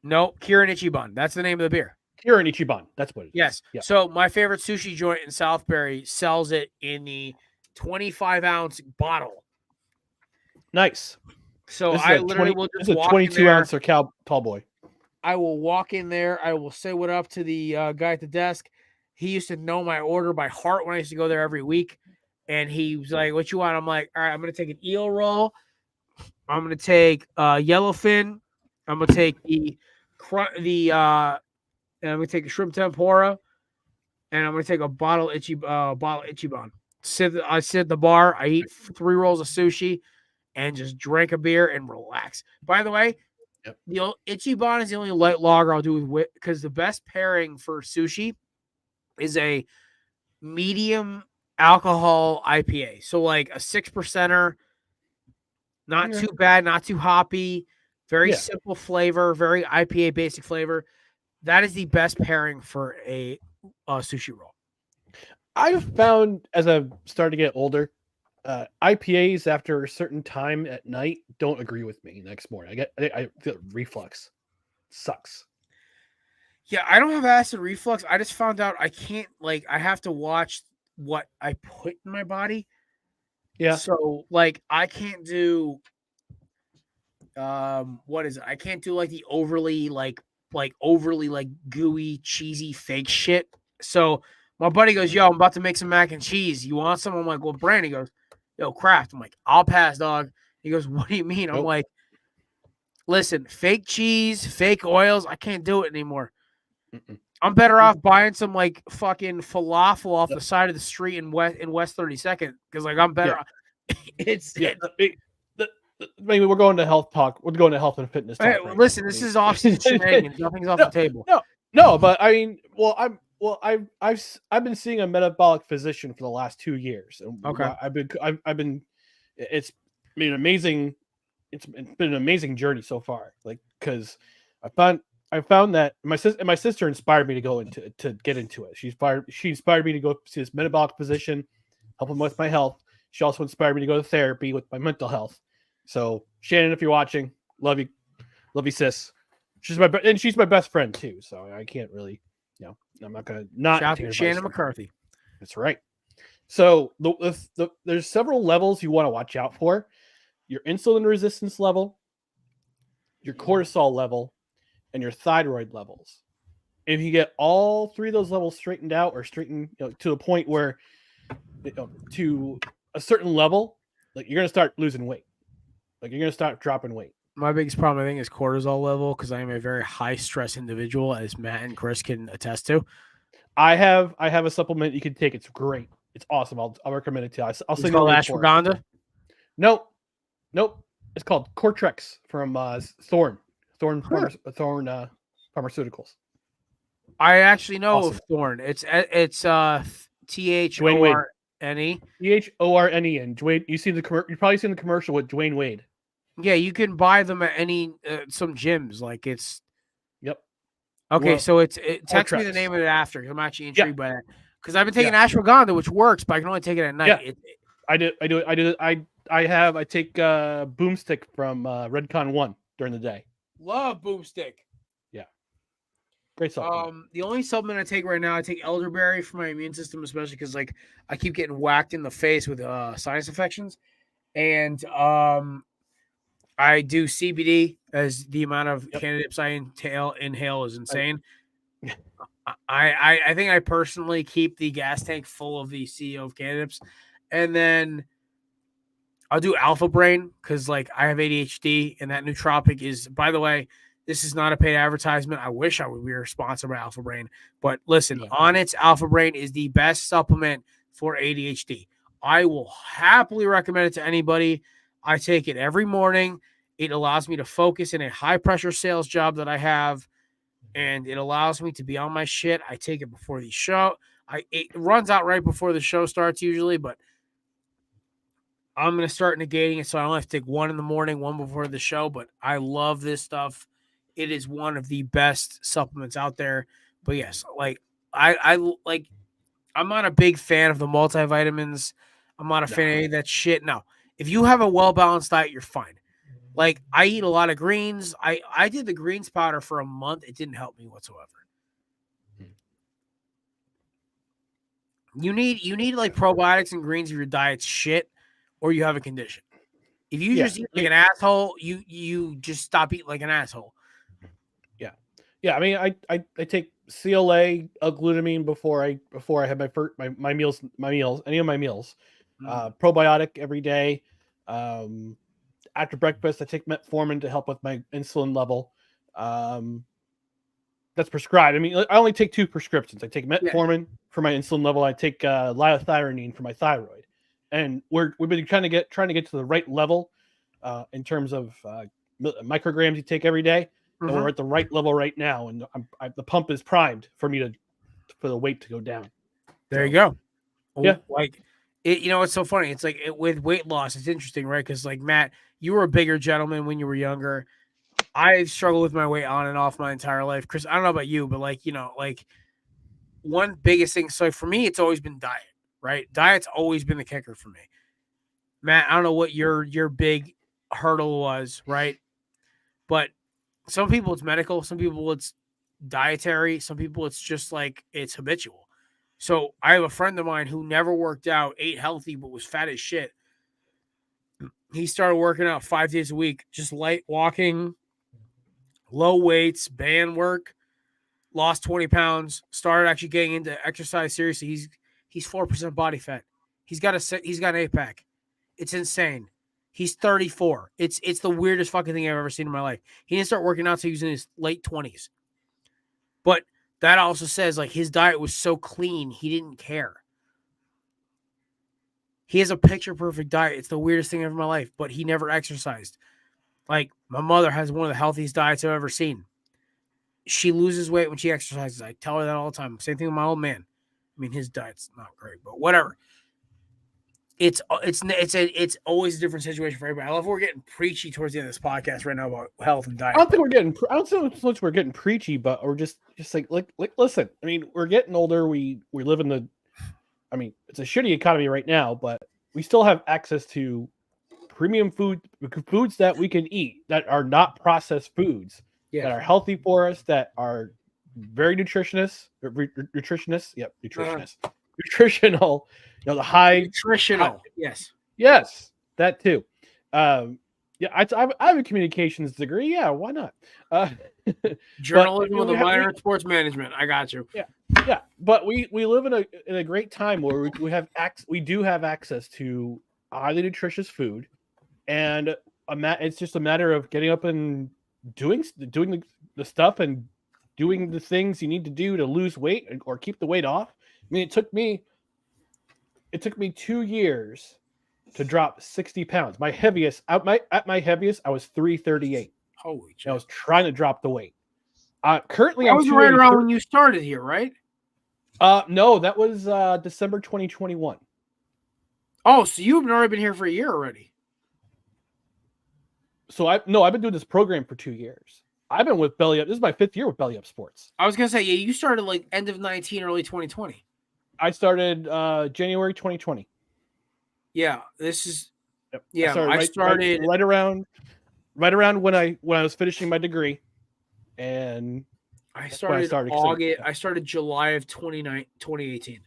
S2: No, Kirin Ichiban. That's the name of the beer.
S7: Kirin Ichiban. That's what it is.
S2: Yes. Yeah. So my favorite sushi joint in Southbury sells it in the 25-ounce bottle.
S7: Nice.
S2: So I literally will just walk in there.
S7: It's a 22-ounce or tall boy.
S2: I will walk in there. I will say what up to the guy at the desk. He used to know my order by heart when I used to go there every week. And he was like, what you want? I'm like, all right, I'm going to take an eel roll. I'm going to take yellowfin. I'm going to take and I'm going to take a shrimp tempura. And I'm going to take a bottle Ichiban. I sit at the bar. I eat 3 rolls of sushi and just drink a beer and relax. By the way, the Ichiban is the only light lager I'll do with because the best pairing for sushi is a medium alcohol IPA. So like a 6%er, not too bad, not too hoppy, very simple flavor, very IPA basic flavor. That is the best pairing for a sushi roll.
S7: I've found as I've started to get older, IPAs after a certain time at night don't agree with me next morning. I feel reflux. Sucks.
S2: Yeah, I don't have acid reflux. I just found out I can't, I have to watch what I put in my body.
S7: Yeah.
S2: So, I can't do, what is it? I can't do, the overly, like overly like gooey, cheesy, fake shit. So my buddy goes, "Yo, I'm about to make some mac and cheese. You want some?" I'm like, "Well, brand?" He goes, "Yo, Kraft." I'm like, "I'll pass, dog." He goes, "What do you mean?" I'm like, "Listen, fake cheese, fake oils. I can't do it anymore. I'm better off buying some like fucking falafel off the side of the street in West 32nd because like I'm better."
S7: Maybe we're going to health talk. We're going to health and fitness talk.
S2: Hey, listen, this is off-season shenanigans. Nothing's off the table.
S7: No, but I mean, I've been seeing a metabolic physician for the last 2 years.
S2: Okay,
S7: I've been. It's been amazing. It's been an amazing journey so far. Like because I found that my sister inspired me to go to get into it. She inspired me to go see this metabolic physician, help him with my health. She also inspired me to go to therapy with my mental health. So Shannon, if you're watching, love you, sis. She's my best friend too. So I can't really, I'm not gonna not
S2: shout out to Shannon McCarthy.
S7: That's right. So there's several levels you want to watch out for: your insulin resistance level, your cortisol level, and your thyroid levels. If you get all three of those levels straightened out or straightened to the point where to a certain level, like you're gonna start losing weight. Like you're gonna start dropping weight.
S2: My biggest problem, I think, is cortisol level because I am a very high stress individual, as Matt and Chris can attest to.
S7: I have a supplement you can take. It's great. It's awesome. I'll recommend it to you. I'll send you
S2: called ashwagandha.
S7: Nope. It's called Cortrex from Thorne Pharmaceuticals.
S2: I actually know of Thorne. It's THORNE.
S7: THORNE and Dwayne. You've probably seen the commercial with Dwayne Wade.
S2: Yeah, you can buy them at any some gyms. Like it's.
S7: Yep.
S2: Okay,
S7: well,
S2: so text me the name of it after because I'm actually intrigued by that. Because I've been taking ashwagandha, which works, but I can only take it at night.
S7: Yeah. I take Boomstick from Redcon 1 during the day.
S2: Love Boomstick.
S7: Yeah. Great supplement.
S2: The only supplement I take right now, I take elderberry for my immune system, especially because like I keep getting whacked in the face with sinus infections, and I do CBD as the amount of candidates I inhale is insane. I think I personally keep the gas tank full of the CEO of candidates, and then I'll do Alpha Brain because like I have ADHD, and that nootropic is. By the way, this is not a paid advertisement. I wish we were sponsored by Alpha Brain, but listen, Onnit's Alpha Brain is the best supplement for ADHD. I will happily recommend it to anybody. I take it every morning. It allows me to focus in a high pressure sales job that I have, and it allows me to be on my shit. I take it before the show. It runs out right before the show starts usually, but I'm going to start negating it so I only have to take one in the morning, one before the show, but I love this stuff. It is one of the best supplements out there. But yes, like I'm not a big fan of the multivitamins. I'm not a fan of any of that shit. No. If you have a well-balanced diet, you're fine. Like I eat a lot of greens. I did the greens powder for a month. It didn't help me whatsoever. You need like probiotics and greens if your diet's shit or you have a condition. If you just eat like an asshole, you just stop eating like an asshole.
S7: Yeah. I mean, I take CLA, L-glutamine before I have my meals, any of my meals. Probiotic every day. After breakfast, I take metformin to help with my insulin level. That's prescribed. I mean, I only take 2 prescriptions. I take metformin for my insulin level. I take liothyronine for my thyroid. And we've been trying to get to the right level in terms of micrograms you take every day. And we're at the right level right now, and the pump is primed for the weight to go down.
S2: There you go.
S7: Yeah,
S2: like it. It's so funny. It's like with weight loss, it's interesting, right? Because like Matt, you were a bigger gentleman when you were younger. I struggled with my weight on and off my entire life. Chris, I don't know about you, but like one biggest thing. So for me, it's always been diet, right? Diet's always been the kicker for me. Matt, I don't know what your big hurdle was, right? But some people it's medical, some people it's dietary, some people it's just like it's habitual. So I have a friend of mine who never worked out, ate healthy, but was fat as shit. He started working out 5 days a week, just light walking, low weights, band work, lost 20 pounds, started actually getting into exercise seriously. He's 4% body fat. He's got an 8-pack. It's insane. He's 34. It's the weirdest fucking thing I've ever seen in my life. He didn't start working out until he was in his late 20s. But that also says, like, his diet was so clean, he didn't care. He has a picture-perfect diet. It's the weirdest thing ever in my life, but he never exercised. Like, my mother has one of the healthiest diets I've ever seen. She loses weight when she exercises. I tell her that all the time. Same thing with my old man. I mean, his diet's not great, but whatever. It's always a different situation for everybody. I love we're getting preachy towards the end of this podcast right now about health and diet.
S7: I don't think we're getting preachy, but we're just like listen. I mean, we're getting older. We live in the. I mean, it's a shitty economy right now, but we still have access to premium foods that we can eat that are not processed foods, that are healthy for us, that are very nutritionist. Nutritional, the high
S2: nutritional.
S7: Yes, that too. I have a communications degree. Yeah, why not?
S2: Journalism with a minor in sports management. I got you.
S7: Yeah. But we live in a great time where we do have access to highly nutritious food, and it's just a matter of getting up and doing the stuff and doing the things you need to do to lose weight or keep the weight off. I mean, it took me 2 years to drop 60 pounds. My heaviest, at my heaviest, I was 338.
S2: Holy shit.
S7: I was trying to drop the weight. Currently,
S2: I was right around when you started here, right?
S7: No, that was December 2021.
S2: Oh, so you've already been here for a year already.
S7: So I've been doing this program for 2 years. I've been with Belly Up. This is my 5th year with Belly Up Sports.
S2: I was gonna say, yeah, you started like end of 19, early 2020.
S7: I started January 2020.
S2: Yeah, this is.
S7: Yep.
S2: Yeah,
S7: I started right around when I was finishing my degree, and
S2: I started August. I started July of 2018.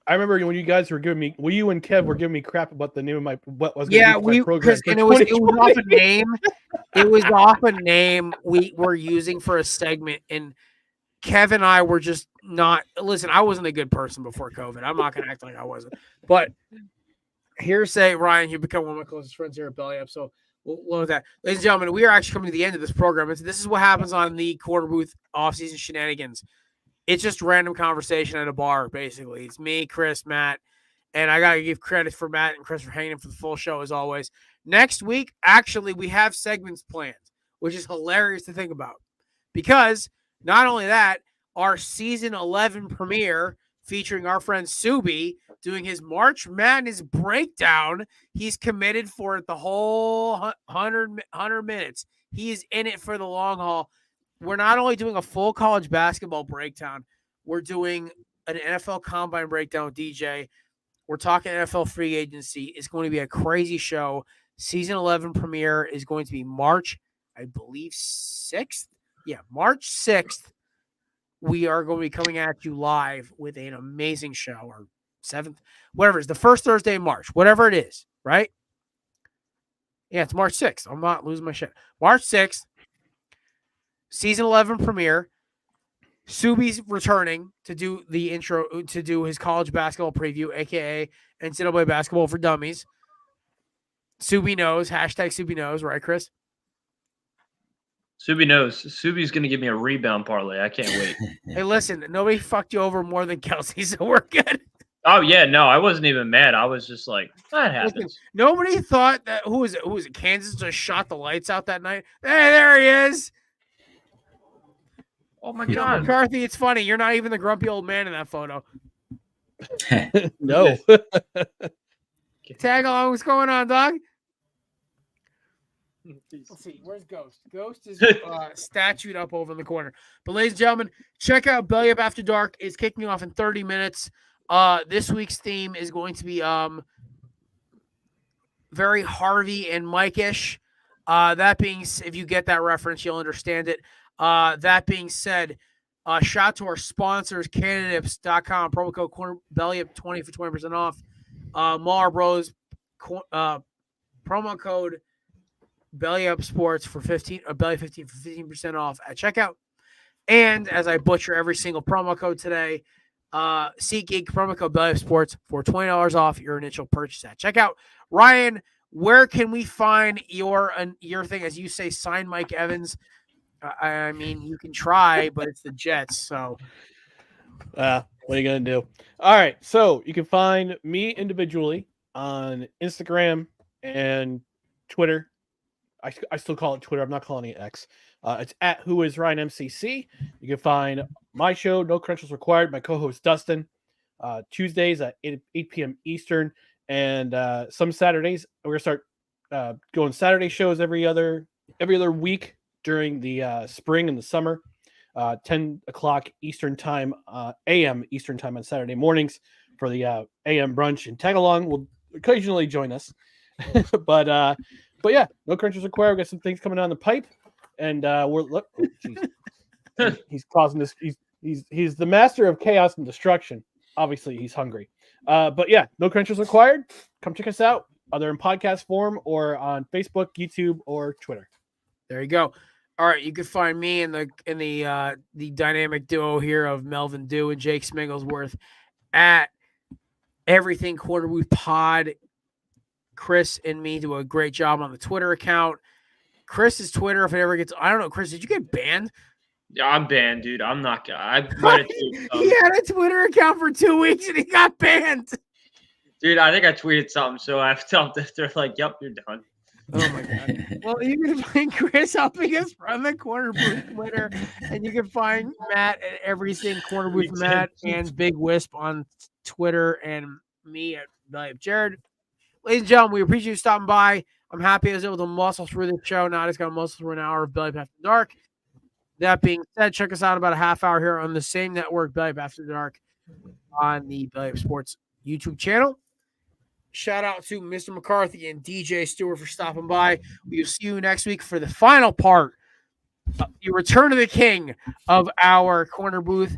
S7: I remember when you guys were giving me, you and Kev were giving me crap about the name of my program.
S2: And it was off a name. It was off a name we were using for a segment, and Kev and I were just not. Listen, I wasn't a good person before COVID. I'm not going to act like I wasn't. But hearsay, Ryan, you become one of my closest friends here at Belly Up. So we'll with that, ladies and gentlemen, we are actually coming to the end of this program. This is what happens on the Corner Booth offseason shenanigans. It's just random conversation at a bar, basically. It's me, Chris, Matt, and I got to give credit for Matt and Chris for hanging for the full show as always. Next week, actually, we have segments planned, which is hilarious to think about. Because not only that, our season 11 premiere featuring our friend Subi doing his March Madness breakdown. He's committed for it the whole 100 minutes. He is in it for the long haul. We're not only doing a full college basketball breakdown, we're doing an NFL combine breakdown with DJ. We're talking NFL free agency. It's going to be a crazy show. Season 11 premiere is going to be March, I believe, 6th. Yeah, March 6th. We are going to be coming at you live with an amazing show, or 7th, whatever it is, the first Thursday in March, whatever it is, right? Yeah, it's March 6th. I'm not losing my shit. March 6th. Season 11 premiere. Subi's returning to do the intro, to do his college basketball preview, a.k.a. NCAA Basketball for Dummies. Subi knows. Hashtag Subi knows. Right, Chris?
S5: Subi knows. Subi's going to give me a rebound parlay. I can't wait.
S2: Hey, listen. Nobody fucked you over more than Kelsey, so we're good.
S5: Oh, yeah. No, I wasn't even mad. I was just like, that happens.
S2: Listen, nobody thought that, who was it? Kansas just shot the lights out that night. Hey, there he is.
S5: Oh, my God.
S2: McCarthy, it's funny. You're not even the grumpy old man in that photo.
S7: No.
S2: Tag along. What's going on, dog? Let's see. Where's Ghost? Ghost is statued up over in the corner. But, ladies and gentlemen, check out Belly Up After Dark. It's kicking off in 30 minutes. This week's theme is going to be very Harvey and Mike-ish. That being, if you get that reference, you'll understand it. That being said, shout out to our sponsors, candidates.com, promo code CornerBellyUp 20 for 20% off. Mar Bros, promo code Belly Up Sports for Belly 15 for 15% off at checkout. And as I butcher every single promo code today, SeatGeek promo code Belly Up Sports for $20 off your initial purchase at checkout. Ryan, where can we find your thing? As you say, sign Mike Evans. I mean, you can try, but it's the Jets. So,
S7: what are you going to do? All right. So you can find me individually on Instagram and Twitter. I still call it Twitter. I'm not calling it X. It's at Who Is Ryan MCC. You can find my show, No Credentials Required, my co-host Dustin, Tuesdays at 8 p.m. Eastern. And some Saturdays, we're going to start going Saturday shows every other week during the spring and the summer. 10 o'clock Eastern time, a.m. Eastern time on Saturday mornings for the a.m. brunch. And tag along will occasionally join us. But yeah, no credentials required. We got some things coming down the pipe, and he's causing this. He's the master of chaos and destruction. Obviously, he's hungry. But yeah, no credentials required. Come check us out, either in podcast form or on Facebook, YouTube, or Twitter.
S2: There you go. All right, you can find me in the dynamic duo here of Melvin Dew and Jake Smigglesworth at Everything Corner Booth Pod. Chris and me do a great job on the Twitter account. Chris's Twitter, if it ever gets, I don't know, Chris, did you get banned?
S5: Yeah, I'm banned, dude. I'm not gonna.
S2: He had a Twitter account for 2 weeks and he got banned.
S5: Dude, I think I tweeted something, so I felt that they're like, "Yep, you're done."
S2: Oh my god! Well, you can find Chris helping us run the Corner Booth Twitter, and you can find Matt at Everything Corner Booth Matt and Big Wisp on Twitter, and me at Belly Jared. Ladies and gentlemen, we appreciate you stopping by. I'm happy I was able to muscle through this show. Now I just got to muscle through an hour of Belly After Dark. That being said, check us out in about a half hour here on the same network, Belly After Dark, on the Belly Up Sports YouTube channel. Shout out to Mr. McCarthy and DJ Stewart for stopping by. We will see you next week for the final part, the return to the king of our corner booth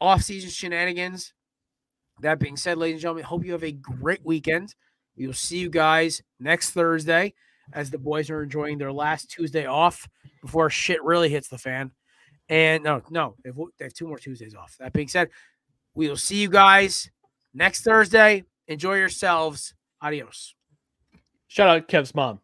S2: off-season shenanigans. That being said, ladies and gentlemen, hope you have a great weekend. We will see you guys next Thursday as the boys are enjoying their last Tuesday off before shit really hits the fan. And no, they have 2 more Tuesdays off. That being said, we will see you guys next Thursday. Enjoy yourselves. Adios.
S7: Shout out Kev's mom.